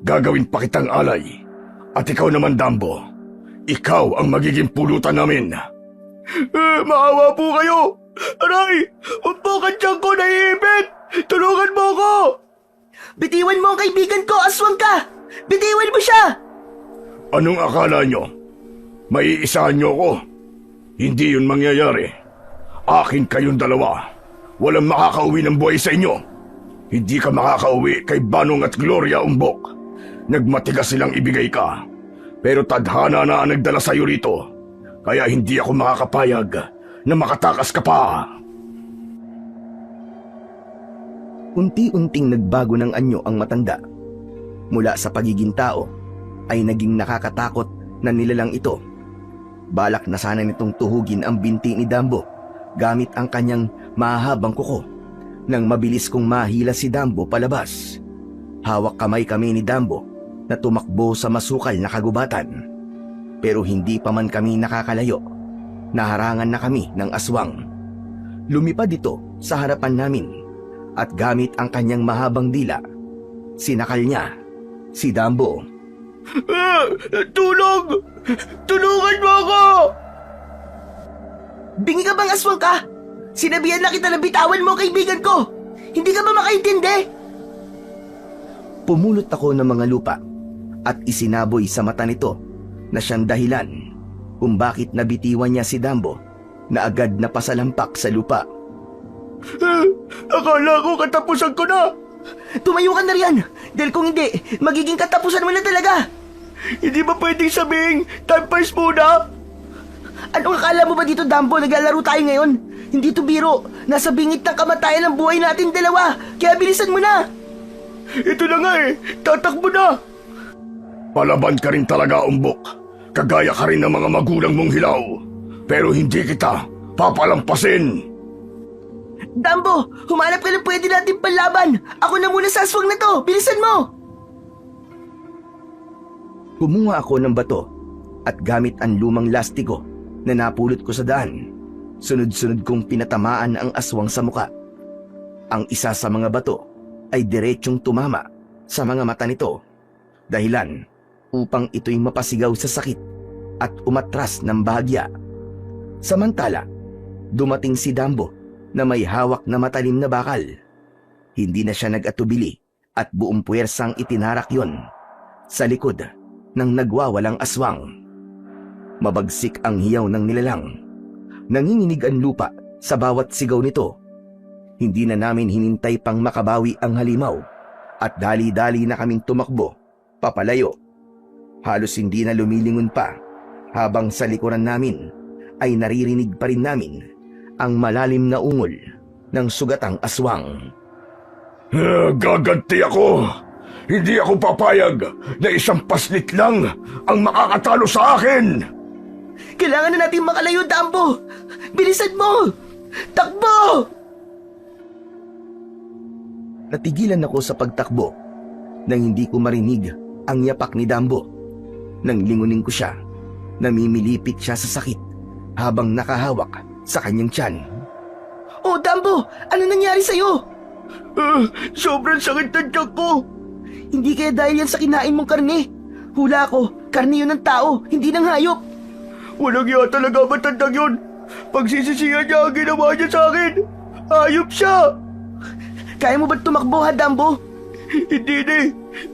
gagawin pa kitang alay. At ikaw naman, Dambo, ikaw ang magiging pulutan namin. Maawa po kayo! Aray! Umbokan tiyan ko, naiibig! Tulungan mo ko! Bitiwan mo ang kaibigan ko, aswang ka! Bitiwan mo siya! Anong akala niyo? Maiisahan niyo ko? Hindi yun mangyayari. Akin kayong dalawa. Walang makakauwi ng buhay sa inyo. Hindi ka makakauwi kay Banong at Gloria, Umbok. Nagmatigas silang ibigay ka. Pero tadhana na ang nagdala sa'yo rito. Kaya hindi ako makakapayag na makatakas ka pa. Unti-unting nagbago ng anyo ang matanda. Mula sa pagiging tao, ay naging nakakatakot na nilalang ito. Balak na sana nitong tuhugin ang binti ni Dambo gamit ang kanyang mahahabang kuko. Nang mabilis kong mahila si Dambo palabas. Hawak kamay kami ni Dambo na tumakbo sa masukal na kagubatan. Pero hindi pa man kami nakakalayo. Naharangan na kami ng aswang. Lumipad ito sa harapan namin at gamit ang kanyang mahabang dila, sinakal niya si Dambo. Tulong! Tulungan mo ako! Bingi ka bang aswang ka? Sinabihan na kita na bitawan mo ang kaibigan ko! Hindi ka ba makaintindi? Pumulot ako ng mga lupa at isinaboy sa mata nito na siyang dahilan kung bakit nabitiwan niya si Dambo na agad na pasalampak sa lupa. Akala ko katapusan ko na! Tumayo ka na riyan! Dahil kung hindi, magiging katapusan mo na talaga! Hindi ba pwedeng sabing time pass muna? Anong akala mo ba dito, Dumbo? Naglalaro tayo ngayon? Hindi to biro. Nasa bingit ng kamatayan ang buhay natin dalawa. Kaya bilisan mo na! Ito na nga tatakbo na! Palaban ka rin talaga, Umbok. Kagaya ka rin ng mga magulang mong hilaw. Pero hindi kita papalampasin. Dumbo, humanap ka ng pwede natin panlaban. Ako na muna sa aswang na to. Bilisan mo! Kumuha ako ng bato at gamit ang lumang lastiko na napulot ko sa daan, sunod-sunod kong pinatamaan ang aswang sa muka. Ang isa sa mga bato ay diretsyong tumama sa mga mata nito, dahilan upang ito'y mapasigaw sa sakit at umatras ng bahagya. Samantala, dumating si Dumbo na may hawak na matalim na bakal. Hindi na siya nag-atubili at buong puwersang itinarak yon sa likod ng nagwawalang aswang. Mabagsik ang hiyaw ng nilalang. Nanginginig ang lupa sa bawat sigaw nito. Hindi na namin hinintay pang makabawi ang halimaw at dali-dali na kaming tumakbo, papalayo. Halos hindi na lumilingon pa habang sa likuran namin ay naririnig pa rin namin ang malalim na ungol ng sugatang aswang. Gaganti ako! Hindi ako papayag na isang paslit lang ang makakatalo sa akin! Kailangan na natin makalayo, Dumbo! Bilisan mo! Takbo! Natigilan ako sa pagtakbo nang hindi ko marinig ang yapak ni Dumbo. Nang lingunin ko siya, namimilipit siya sa sakit habang nakahawak sa kanyang tiyan. Oh, Dumbo! Ano nangyari sa'yo? Sobrang sakit ng tiyak ko! Hindi kaya dahil yan sa kinain mong karne. Hula ko, karne yun ng tao, hindi ng hayop. Walang iya talaga matandang yun! Pagsisisihan niya ang ginawa niya sa akin! Ayop siya! Kaya mo ba tumakbo, ha, Dumbo? Hindi na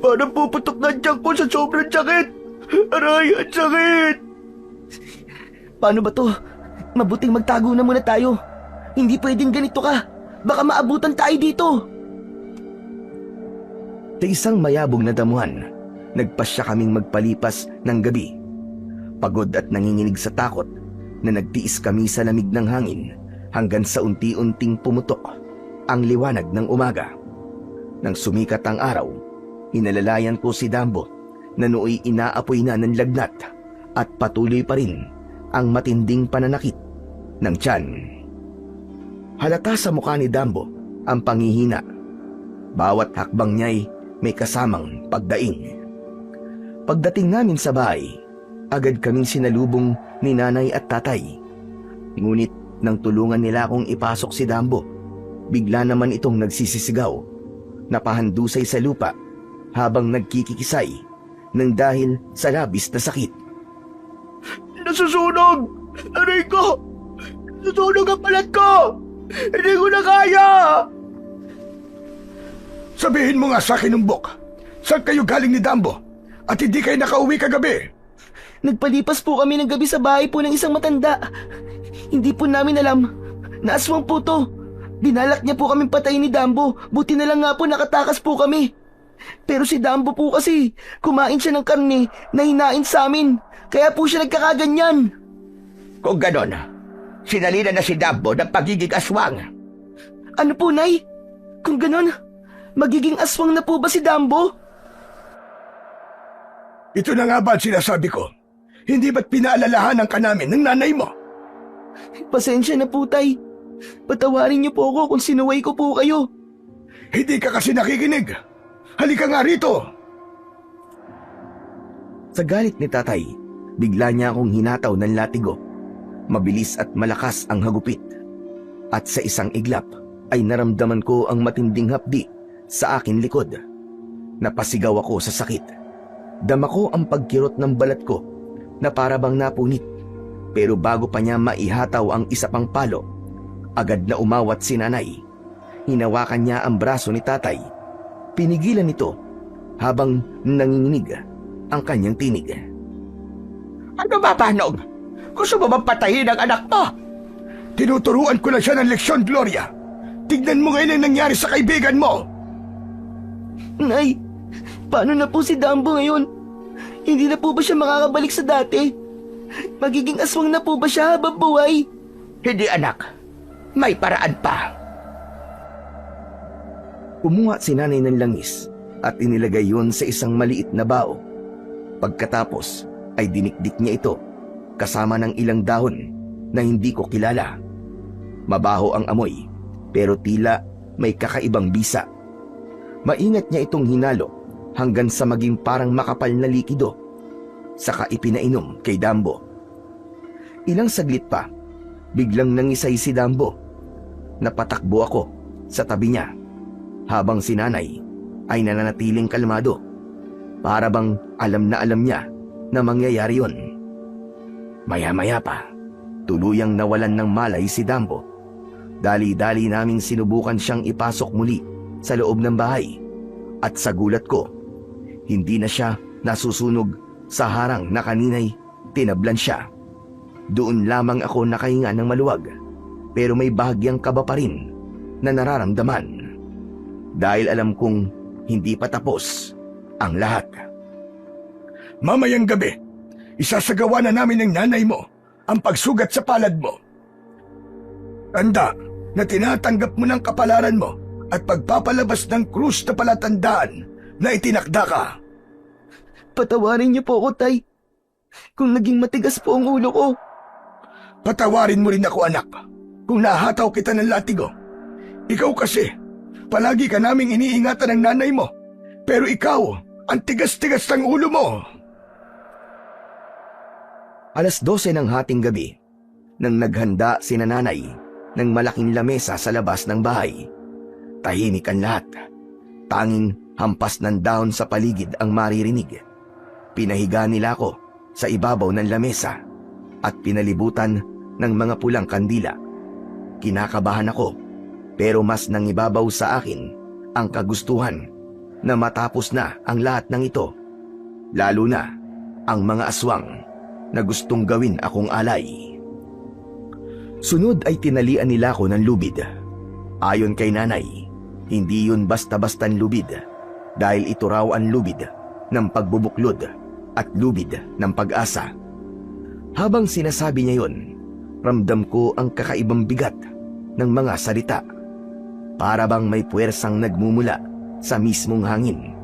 Parang puputok na ang tiyak ko sa sobrang sakit! Aray, ang sakit! Paano ba to? Mabuting magtago na muna tayo. Hindi pwedeng ganito ka. Baka maabutan tayo dito. Sa isang mayabong na damuhan, nagpasya kaming magpalipas ng gabi. Pagod at nanginginig sa takot na nagtiis kami sa lamig ng hangin hanggang sa unti-unting pumutok ang liwanag ng umaga. Nang sumikat ang araw, inalalayan ko si Dumbo na nooy inaapoy na ng lagnat at patuloy pa rin ang matinding pananakit ng tiyan. Halata sa mukha ni Dumbo ang panghihina. Bawat hakbang niya'y may kasamang pagdaing. Pagdating namin sa bahay, agad kaming sinalubong ni nanay at tatay. Ngunit nang tulungan nila akong ipasok si Dumbo, bigla naman itong nagsisisigaw, napahandusay sa lupa habang nagkikikisay nang dahil sa labis na sakit. Nasusunog! Aray ko! Nasusunog ang balat ko! Hindi ko na kaya! Sabihin mo nga sa akin, Umbok, saan kayo galing ni Dumbo? At hindi kayo nakauwi kagabi? Nagpalipas po kami ng gabi sa bahay po ng isang matanda. Hindi po namin alam na aswang po to. Binalak niya po kaming patayin ni Dumbo. Buti na lang nga po nakatakas po kami. Pero si Dumbo po kasi, kumain siya ng karne na hinain sa amin. Kaya po siya nagkakaganyan. Kung ganon, sinalina na si Dumbo ng pagiging aswang. Ano po, Nay? Kung ganon, magiging aswang na po ba si Dumbo? Ito na nga ba ang sinasabi ko? Hindi ba't pinaalalahanan ka namin ng nanay mo? Pasensya na po, Tay. Patawarin niyo po ako kung sinuway ko po kayo. Hindi ka kasi nakikinig. Halika nga rito. Sa galit ni tatay, bigla niya akong hinataw ng latigo. Mabilis at malakas ang hagupit. At sa isang iglap ay naramdaman ko ang matinding hapdi sa akin likod. Napasigaw ako sa sakit. Dama ko ang pagkirot ng balat ko na para bang napunit. Pero bago pa niya maihataw ang isa pang palo, agad na umawat si nanay. Hinawakan niya ang braso ni tatay. Pinigilan nito habang nanginginig ang kanyang tinig. Ano ba, Manong? Gusto mo bang patayin ang anak mo? Tinuturuan ko na siya ng leksyon, Gloria. Tignan mo ngayon ang nangyari sa kaibigan mo. Nay, paano na po si Dambo ngayon? Hindi na po ba siya makakabalik sa dati? Magiging aswang na po ba siya habang buhay? Hindi anak, may paraan pa. Kumuha si nanay ng langis at inilagay yun sa isang maliit na bao. Pagkatapos ay dinikdik niya ito kasama ng ilang dahon na hindi ko kilala. Mabaho ang amoy pero tila may kakaibang bisa. Maingat niya itong hinalo hanggang sa maging parang makapal na likido. Saka ipinainom kay Dambo. Ilang saglit pa, biglang nangisay si Dambo. Napatakbo ako sa tabi niya habang si nanay ay nananatiling kalmado. Para bang alam na alam niya na mangyayari yun. Maya-maya pa, tuluyang nawalan ng malay si Dambo. Dali-dali naming sinubukan siyang ipasok muli sa loob ng bahay. At sa gulat ko, hindi na siya nasusunog sa harang na kanina'y tinablan siya. Doon lamang ako nakahinga ng maluwag, pero may bahagyang kaba pa rin na nararamdaman. Dahil alam kong hindi pa tapos ang lahat. Mamayang gabi, isasagawa na namin ng nanay mo ang pagsugat sa palad mo. Tanda na tinatanggap mo ng kapalaran mo at pagpapalabas ng krus na palatandaan na itinakda ka. Patawarin niyo po ako, Tay. Kung naging matigas po ang ulo ko. Patawarin mo rin ako, anak, kung nahataw kita ng latigo. Ikaw kasi, palagi ka naming iniingatan ng nanay mo, pero ikaw, ang tigas-tigas ng ulo mo. 12:00 ng hating gabi, nang naghanda si nanay ng malaking lamesa sa labas ng bahay. Tahimik ang lahat. Tanging hampas ng dahon sa paligid ang maririnig. Pinahiga nila ako sa ibabaw ng lamesa at pinalibutan ng mga pulang kandila. Kinakabahan ako, pero mas nangibabaw sa akin ang kagustuhan na matapos na ang lahat ng ito. Lalo na ang mga aswang na gustong gawin akong alay. Sunod ay tinalian nila ako ng lubid. Ayon kay nanay, hindi yun basta-bastan lubid dahil ito raw ang lubid ng pagbubuklod at lubid ng pag-asa. Habang sinasabi niya yun, ramdam ko ang kakaibang bigat ng mga salita. Para bang may puwersang nagmumula sa mismong hangin.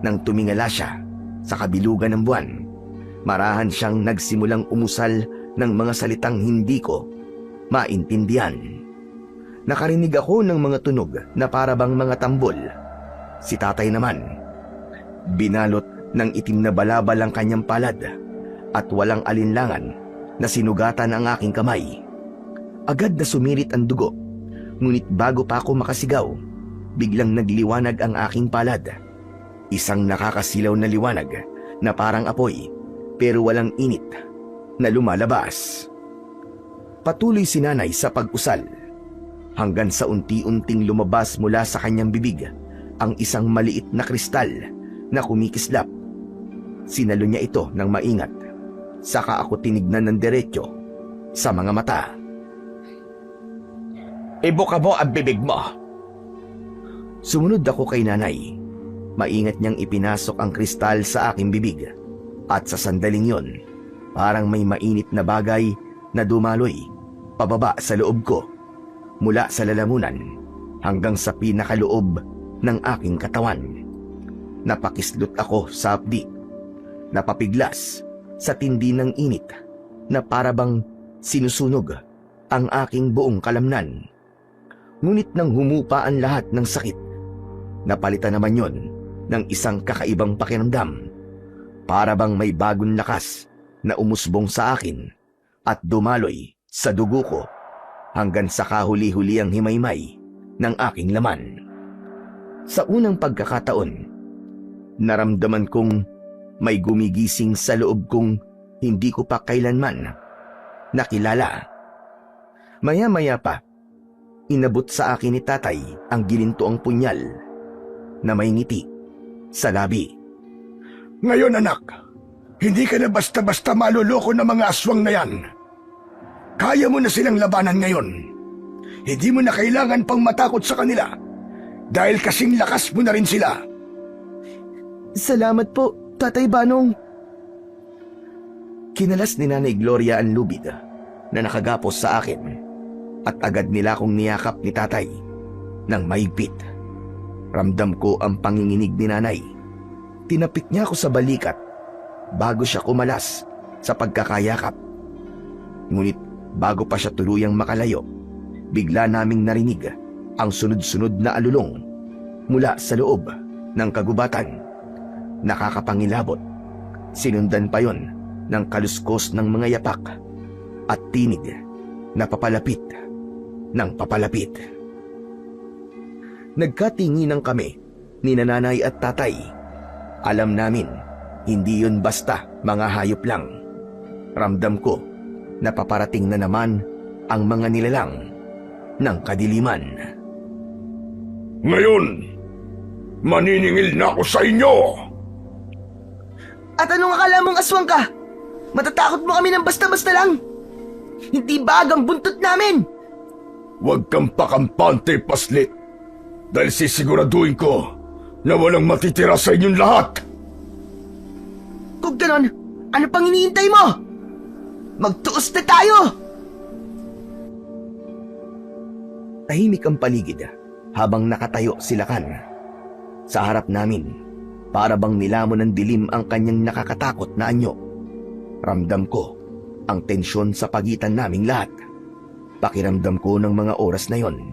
Nang tumingala siya sa kabilugan ng buwan, marahan siyang nagsimulang umusal ng mga salitang hindi ko maintindihan. Nakarinig ako ng mga tunog na para bang mga tambol. Si tatay naman, binalot ng itim na balabal ang kanyang palad at walang alinlangan na sinugatan ang aking kamay. Agad na sumirit ang dugo, ngunit bago pa ako makasigaw, biglang nagliwanag ang aking palad. Isang nakakasilaw na liwanag na parang apoy pero walang init na lumalabas. Patuloy si nanay sa pag-usal hanggang sa unti-unting lumabas mula sa kanyang bibig ang isang maliit na kristal na kumikislap. Sinalo niya ito ng maingat, saka ako tinignan ng diretsyo sa mga mata. Ibuka mo ang bibig mo. Sumunod ako kay nanay. Maingat niyang ipinasok ang kristal sa aking bibig at sa sandaling yon, parang may mainit na bagay na dumaloy pababa sa loob ko mula sa lalamunan hanggang sa pinakaloob ng aking katawan. Napakislot ako sa hapdi, napapiglas sa tindi ng init na parabang sinusunog ang aking buong kalamnan. Ngunit nang humupa ang lahat ng sakit, napalitan naman yon ng isang kakaibang pakiramdam. Para bang may bagong lakas na umusbong sa akin at dumaloy sa dugo ko hanggang sa kahuli-huli ang himaymay ng aking laman. Sa unang pagkakataon, naramdaman kong may gumigising sa loob kong hindi ko pa kailanman nakilala. Maya-maya pa, inabot sa akin ni tatay ang ginintoang punyal na may ngiti sa labi. Ngayon, anak, hindi ka na basta-basta maluloko ng mga aswang na yan. Kaya mo na silang labanan ngayon. Hindi mo na kailangan pang matakot sa kanila dahil kasing lakas mo na rin sila Salamat po, Tatay Banong. Kinalas ni Nanay Gloria ang lubid na nakagapos sa akin at agad nila akong niyakap ni tatay ng mahigpit. Ramdam ko ang panginginig ni nanay. Tinapik niya ako sa balikat bago siya kumalas sa pagkakayakap. Ngunit bago pa siya tuluyang makalayo, bigla naming narinig ang sunod-sunod na alulong mula sa loob ng kagubatan. Nakakapangilabot. Sinundan pa yon ng kaluskos ng mga yapak at tinig na papalapit ng papalapit. Nagkatinginan kami ni nanay at tatay. Alam namin, hindi yun basta mga hayop lang. Ramdam ko na paparating na naman ang mga nilalang ng kadiliman. Ngayon, maniningil na ako sa inyo! At anong akala mong aswang ka? Matatakot mo kami ng basta-basta lang? Hindi bagang buntot namin! Huwag kang pakampante, paslit. Dahil sisiguraduhin ko na walang matitira sa inyong lahat. Kung ganon, ano pang iniintay mo? Magtuos na tayo! Tahimik ang paligid habang nakatayo si Lakan. Sa harap namin, para bang nilamon ng dilim ang kanyang nakakatakot na anyo. Ramdam ko ang tensyon sa pagitan naming lahat. Pakiramdam ko ng mga oras na yon,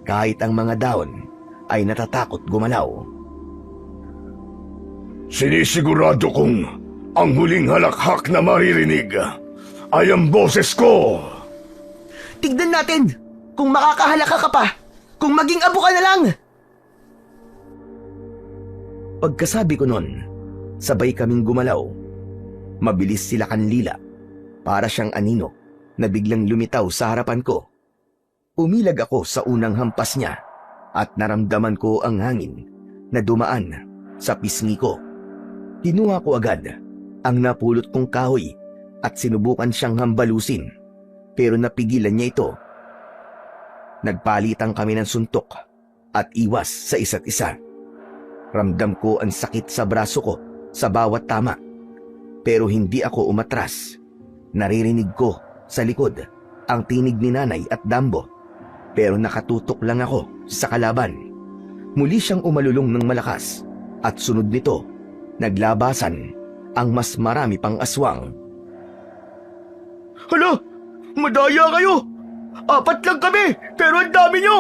kahit ang mga daon ay natatakot gumalaw. Sinisigurado kong ang huling halakhak na maririnig ay ang boses ko. Tignan natin kung makakahalaka ka pa, kung maging abo ka na lang! Pagkasabi ko nun, sabay kaming gumalaw. Mabilis sila kanlila, para siyang anino na biglang lumitaw sa harapan ko. Umilag ako sa unang hampas niya at naramdaman ko ang hangin na dumaan sa pisngi ko. Kinuha ko agad ang napulot kong kahoy at sinubukan siyang hambalusin, pero napigilan niya ito. Nagpalitan kami ng suntok at iwas sa isa't isa. Ramdam ko ang sakit sa braso ko sa bawat tama, pero hindi ako umatras. Naririnig ko sa likod ang tinig ni nanay at Dambo, pero nakatutok lang ako sa kalaban. Muli siyang umalulong ng malakas at sunod nito, naglabasan ang mas marami pang aswang. Hala! Madaya kayo! 4 lang kami, pero ang dami nyo!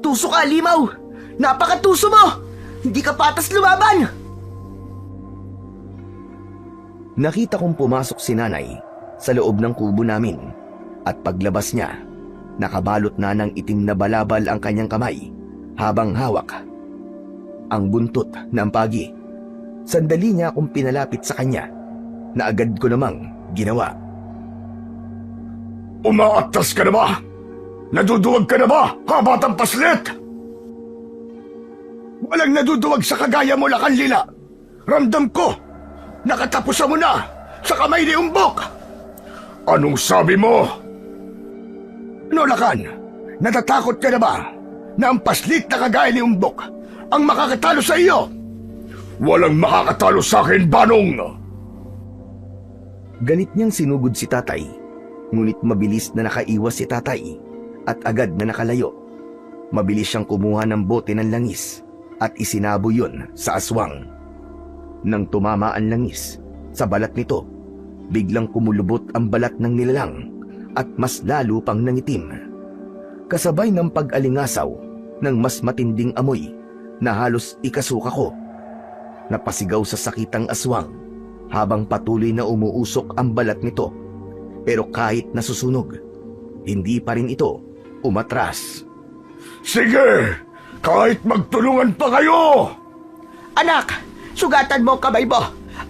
Tuso ka, Limaw! Napakatuso mo! Hindi ka patas lumaban! Nakita kong pumasok si nanay sa loob ng kubo namin at paglabas niya, nakabalot na ng itim na balabal ang kanyang kamay habang hawak ang buntot ng pagi. Sandali niya akong pinalapit sa kanya na agad ko namang ginawa. Umaatras ka na ba? Naduduwag ka na ba, kabatang paslit? Walang naduduwag sa kagaya mo, Lakanlila. Ramdam ko, nakatapusan mo na sa kamay ni Umbok. Anong sabi mo? Ano, Lakan? Natatakot ka na ba na ang paslit na kagaya ni Umbok ang makakatalo sa iyo? Walang makakatalo sa akin, Banong! Galit niyang sinugod si tatay, ngunit mabilis na nakaiwas si tatay at agad na nakalayo. Mabilis siyang kumuha ng bote ng langis at isinabo yun sa aswang. Nang tumama ang langis sa balat nito, biglang kumulubot ang balat ng nilalang at mas lalo pang nangitim. Kasabay ng pag-alingasaw ng mas matinding amoy na halos ikasuka ko. Napasigaw sa sakitang aswang habang patuloy na umuusok ang balat nito. Pero kahit nasusunog, hindi pa rin ito umatras. Sige! Kahit magtulungan pa kayo! Anak, sugatan mo ang kamay mo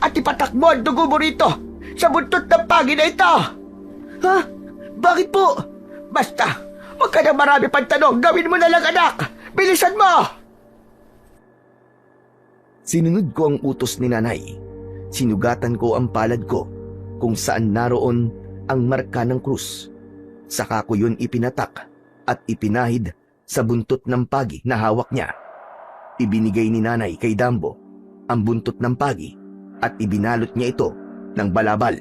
at ipatak mo ang dugo mo rito sa buntot ng pagi na ito! Ha? Bakit po? Basta, huwag ka na marami pang tanong. Gawin mo na lang, anak! Bilisan mo! Sinunod ko ang utos ni nanay. Sinugatan ko ang palad ko kung saan naroon ang marka ng krus. Saka ko yun ipinatak at ipinahid sa buntot ng pagi na hawak niya. Ibinigay ni nanay kay Dambo ang buntot ng pagi at ibinalot niya ito ng balabal.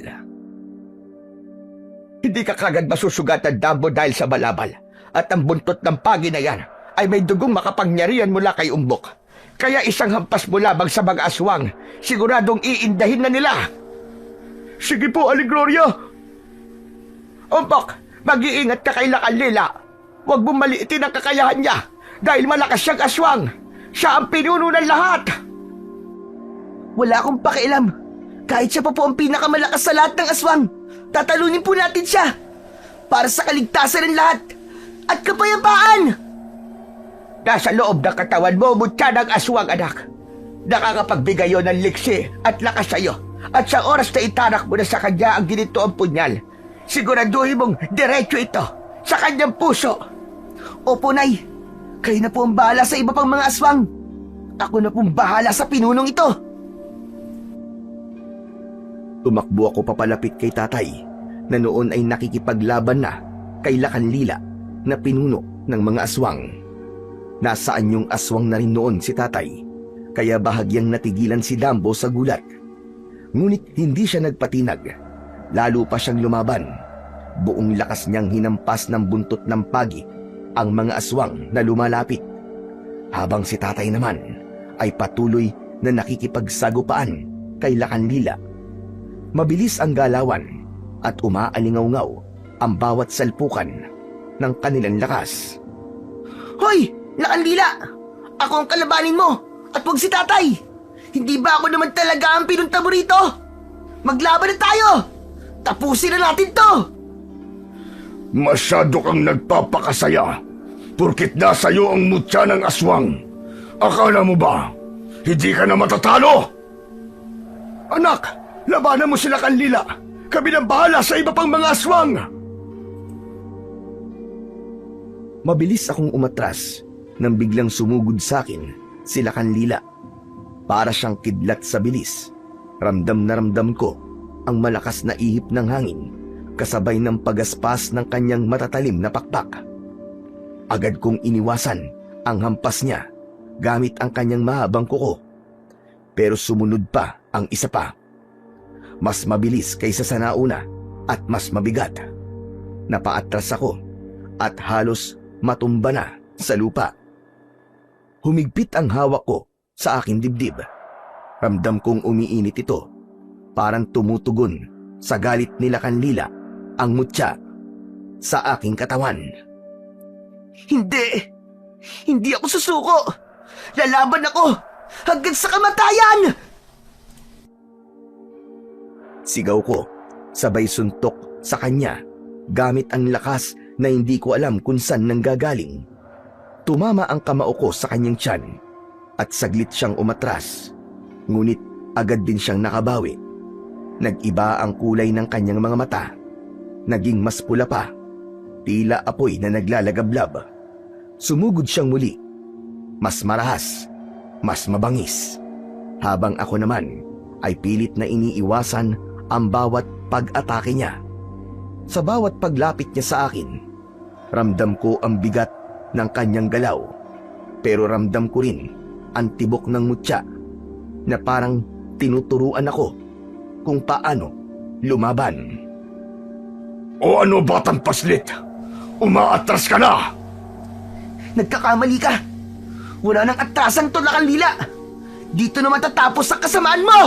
Hindi ka kagad masusugatan, Dambo, dahil sa balabal. At ang buntot ng pagi na yan ay may dugong makapangyarihan mula kay Umbok. Kaya isang hampas mo lamang sa mga aswang, siguradong iindahin na nila. Sige po, Aling Gloria. Umbok, mag-iingat ka kay Lakanlila. Huwag mong maliitin ang kakayahan niya dahil malakas siyang aswang. Siya ang pinuno ng lahat. Wala akong pakialam. Kahit siya pa po ang pinakamalakas sa lahat ng aswang, tatalunin po natin siya para sa kaligtasan ng lahat at kapayapaan. Nasa loob ng katawan mo, mutya ng aswang, anak. Nakakapagbigay yun ng liksi at lakas sa'yo. At sa oras na itarak mo na sa kanya ang ginito ang punyal, siguraduhin mong diretso ito sa kanyang puso. Opo, Nay. Kayo na po ang bahala sa iba pang mga aswang. Ako na pong bahala sa pinunong ito. Tumakbo ako papalapit kay tatay na noon ay nakikipaglaban na kay Lakanlila na pinuno ng mga aswang. Nasaan yung aswang na rin noon si tatay, kaya bahagyang natigilan si Dambo sa gulat. Ngunit hindi siya nagpatinag, lalo pa siyang lumaban. Buong lakas niyang hinampas ng buntot ng pagi ang mga aswang na lumalapit. Habang si tatay naman ay patuloy na nakikipagsagupaan kay Lakanlila. Mabilis ang galawan at umaalingaw-ngaw ang bawat salpukan ng kanilang lakas. Hoy! Lakanlila! Ako ang kalabanin mo at huwag si tatay! Hindi ba ako naman talaga ang pinunta mo rito? Maglaban na tayo! Tapusin na natin to! Masyado kang nagpapakasaya porkit nasa iyo ang mutya ng aswang. Akala mo ba hindi ka na matatalo? Anak, labanan mo sila Kanlila. Kami nang bahala sa iba pang mga aswang. Mabilis akong umatras nang biglang sumugod sa akin si Lakanlila. Para siyang kidlat sa bilis. Ramdam na ramdam ko ang malakas na ihip ng hangin kasabay ng pagaspas ng kanyang matatalim na pakpak. Agad kong iniwasan ang hampas niya gamit ang kanyang mahabang kuko. Pero sumunod pa ang isa pa. Mas mabilis kaysa sa nauna at mas mabigat. Napaatras ako at halos matumba na sa lupa. Humigpit ang hawak ko sa aking dibdib. Ramdam kong umiinit ito. Parang tumutugon sa galit ni Lakanlila ang mutya sa aking katawan. Hindi! Hindi ako susuko! Lalaban ako hanggang sa kamatayan! Sigaw ko, sabay suntok sa kanya gamit ang lakas na hindi ko alam kung saan nanggagaling. Tumama ang kamao ko sa kanyang tiyan at saglit siyang umatras. Ngunit agad din siyang nakabawi. Nag-iba ang kulay ng kanyang mga mata. Naging mas pula pa, tila apoy na naglalagablab. Sumugod siyang muli. Mas marahas, mas mabangis. Habang ako naman ay pilit na iniiwasan ang bawat pag-atake niya. Sa bawat paglapit niya sa akin, ramdam ko ang bigat ng kanyang galaw. Pero ramdam ko rin ang tibok ng mutya na parang tinuturuan ako kung paano lumaban. O ano, batang paslit? Umaatras ka na! Nagkakamali ka! Wala nang atrasan to, Lakanlila! Dito na matatapos ang kasamaan mo!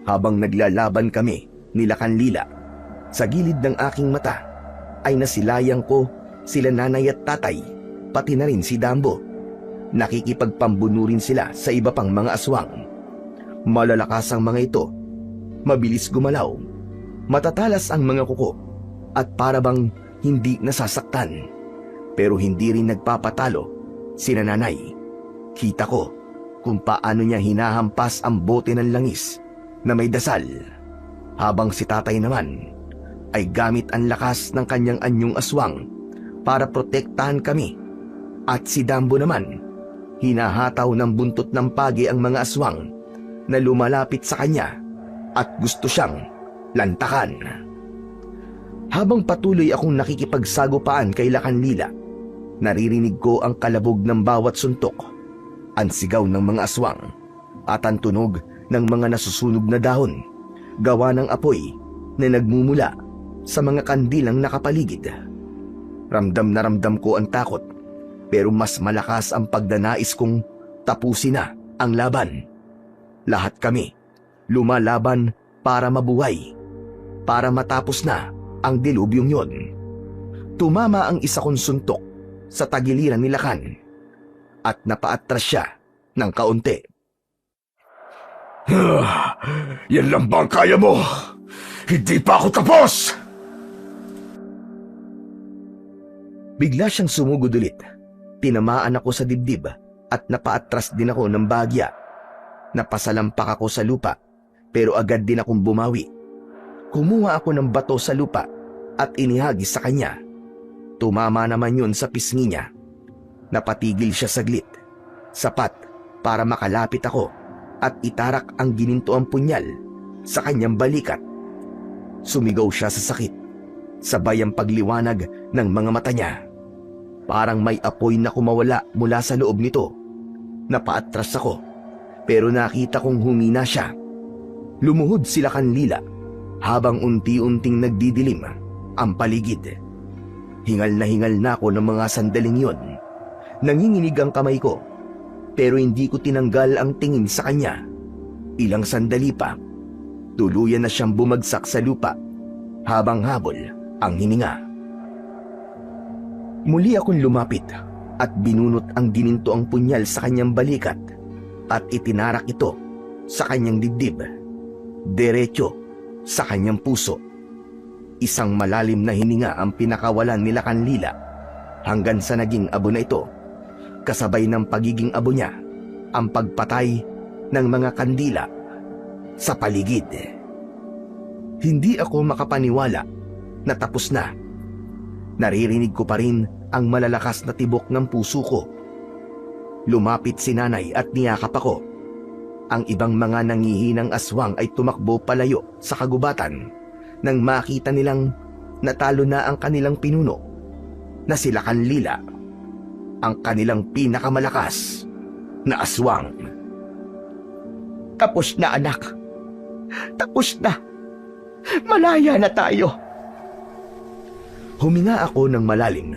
Habang naglalaban kami ni Lakanlila, sa gilid ng aking mata ay nasilayang ko sila nanay at tatay, pati na rin si Dambo. Nakikipagpambunurin sila sa iba pang mga aswang. Malalakas ang mga ito, mabilis gumalaw, matatalas ang mga kuko, at para bang hindi nasasaktan. Pero hindi rin nagpapatalo sina nanay. Kita ko kung paano niya hinahampas ang bote ng langis na may dasal, habang si tatay naman ay gamit ang lakas ng kanyang anyong aswang para protektahan kami, at si Dambo naman hinahataw ng buntot ng pagi ang mga aswang na lumalapit sa kanya at gusto siyang lantakan. Habang patuloy akong nakikipagsagupaan kay Lakanlila, naririnig ko ang kalabog ng bawat suntok. ang sigaw ng mga aswang at ang tunog ng mga nasusunog na dahon gawa ng apoy na nagmumula sa mga kandilang nakapaligid. Ramdam na ramdam ko ang takot, pero mas malakas ang pagdanais kong tapusin na ang laban. Lahat kami lumalaban para mabuhay, para matapos na ang dilubyong yon. Tumama ang isa kong suntok sa tagiliran ni Lakan at napaatras siya ng kaunti. Yan lang ba ang kaya mo? Hindi pa ako tapos! Bigla siyang sumugod ulit. Tinamaan ako sa dibdib at napaatras din ako ng bagya. Napasalampak ako sa lupa, pero agad din akong bumawi. Kumuha ako ng bato sa lupa at inihagis sa kanya. Tumama naman yun sa pisngi niya. Napatigil siya saglit, sapat para makalapit ako at itarak ang ginintoang punyal sa kanyang balikat. Sumigaw siya sa sakit, sabay ang pagliwanag ng mga mata niya. Parang may apoy na kumawala mula sa loob nito. Napaatras ako, pero nakita kong humina siya. Lumuhod sila kanlila habang unti-unting nagdidilim ang paligid. Hingal na ako ng mga sandaling yon. Nanginginig ang kamay ko, pero hindi ko tinanggal ang tingin sa kanya. Ilang sandali pa, tuluyan na siyang bumagsak sa lupa habang habol ang hininga. Muli akong lumapit at binunot ang ginintoang punyal sa kanyang balikat at itinarak ito sa kanyang dibdib, diretso sa kanyang puso. Isang malalim na hininga ang pinakawalan nila kanlila hanggang sa naging abo na ito. Kasabay ng pagiging abo niya ang pagpatay ng mga kandila sa paligid. Hindi ako makapaniwala na tapos na. Naririnig ko pa rin ang malalakas na tibok ng puso ko. Lumapit si nanay at niyakap ako. Ang ibang mga nangihinang aswang ay tumakbo palayo sa kagubatan nang makita nilang natalo na ang kanilang pinuno na sila Kanlila, ang kanilang pinakamalakas na aswang. Tapos na, anak. Tapos na. Malaya na tayo. Huminga ako ng malalim.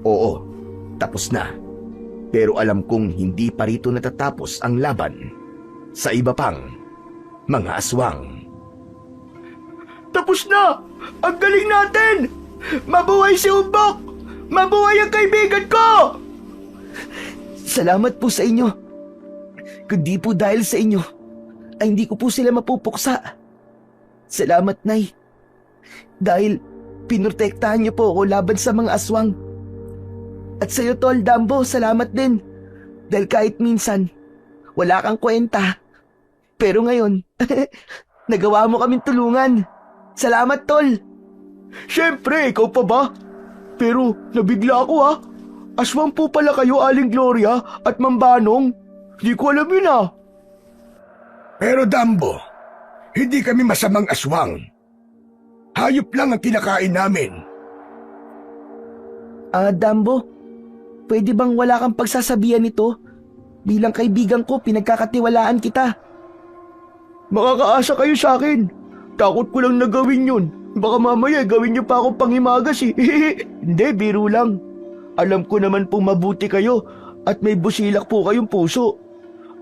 Oo, tapos na. Pero alam kong hindi pa rito natatapos ang laban sa iba pang mga aswang. Tapos na! Ang galing natin! Mabuhay si Umbok! Mabuhay ang kaibigan ko! Salamat po sa inyo. Kundi po dahil sa inyo, ay hindi ko po sila mapupuksa. Salamat, Nay. Dahil pinrotektahan niyo po ako laban sa mga aswang. At sa'yo, Tol Dambo, salamat din. Dahil kahit minsan, wala kang kwenta. Pero ngayon, nagawa mo kaming tulungan. Salamat, Tol. Siyempre, ikaw pa ba? Pero nabigla ako ha. Aswang po pala kayo, Aling Gloria at Mambanong. Di ko alam yun ah. Pero Dambo, hindi kami masamang aswang. Hayop lang ang kinakain namin. Dambo, pwede bang wala kang pagsasabihan nito? Bilang kaibigan ko, pinagkakatiwalaan kita. Makakaasa kayo sa akin. Takot ko lang na gawin yun. Baka mamaya gawin niyo pa akong panghimagas eh. Hindi, biro lang. Alam ko naman pong mabuti kayo at may busilak po kayong puso.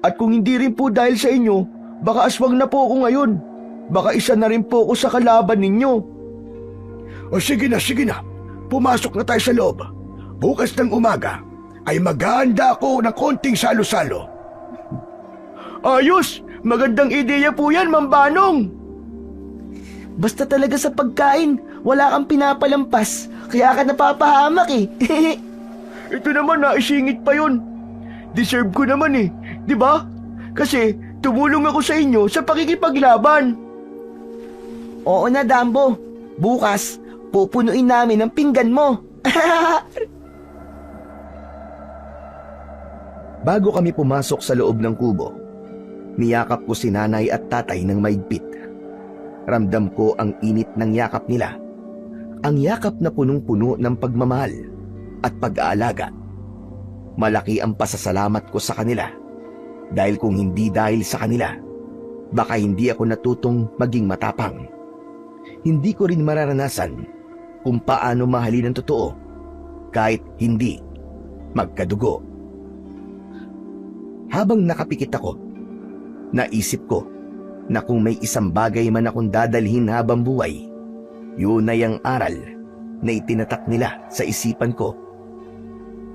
At kung hindi rin po dahil sa inyo, baka aswang na po ako ngayon. Baka isa na rin po ako sa kalaban ninyo. O sige na. Pumasok na tayo sa loob. Bukas ng umaga ay maghahanda ako ng konting salo-salo. Ayos! Magandang ideya po yan, Mambanong! Basta talaga sa pagkain, wala kang pinapalampas, kaya ka napapahamak eh. Ito naman, naisingit pa yun. Deserve ko naman eh, di ba? Kasi tumulong ako sa inyo sa pakikipaglaban. Oo na, Dambo. Bukas, pupunuin namin ang pinggan mo. Bago kami pumasok sa loob ng kubo, niyakap ko si nanay at tatay ng maigpit. Ramdam ko ang init ng yakap nila. Ang yakap na punong-puno ng pagmamahal at pag-aalaga. Malaki ang pasasalamat ko sa kanila dahil kung hindi dahil sa kanila, baka hindi ako natutong maging matapang. Hindi ko rin mararanasan kung paano mahalin ang totoo kahit hindi magkadugo. Habang nakapikit ako, naisip ko na kung may isang bagay man akong dadalhin habang buhay, yun ay ang aral na itinatak nila sa isipan ko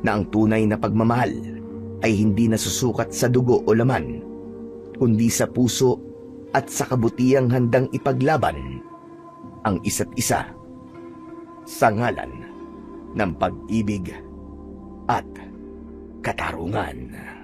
na ang tunay na pagmamahal ay hindi nasusukat sa dugo o laman, kundi sa puso at sa kabutihang handang ipaglaban ang isa't isa sa ngalan ng pag-ibig at katarungan.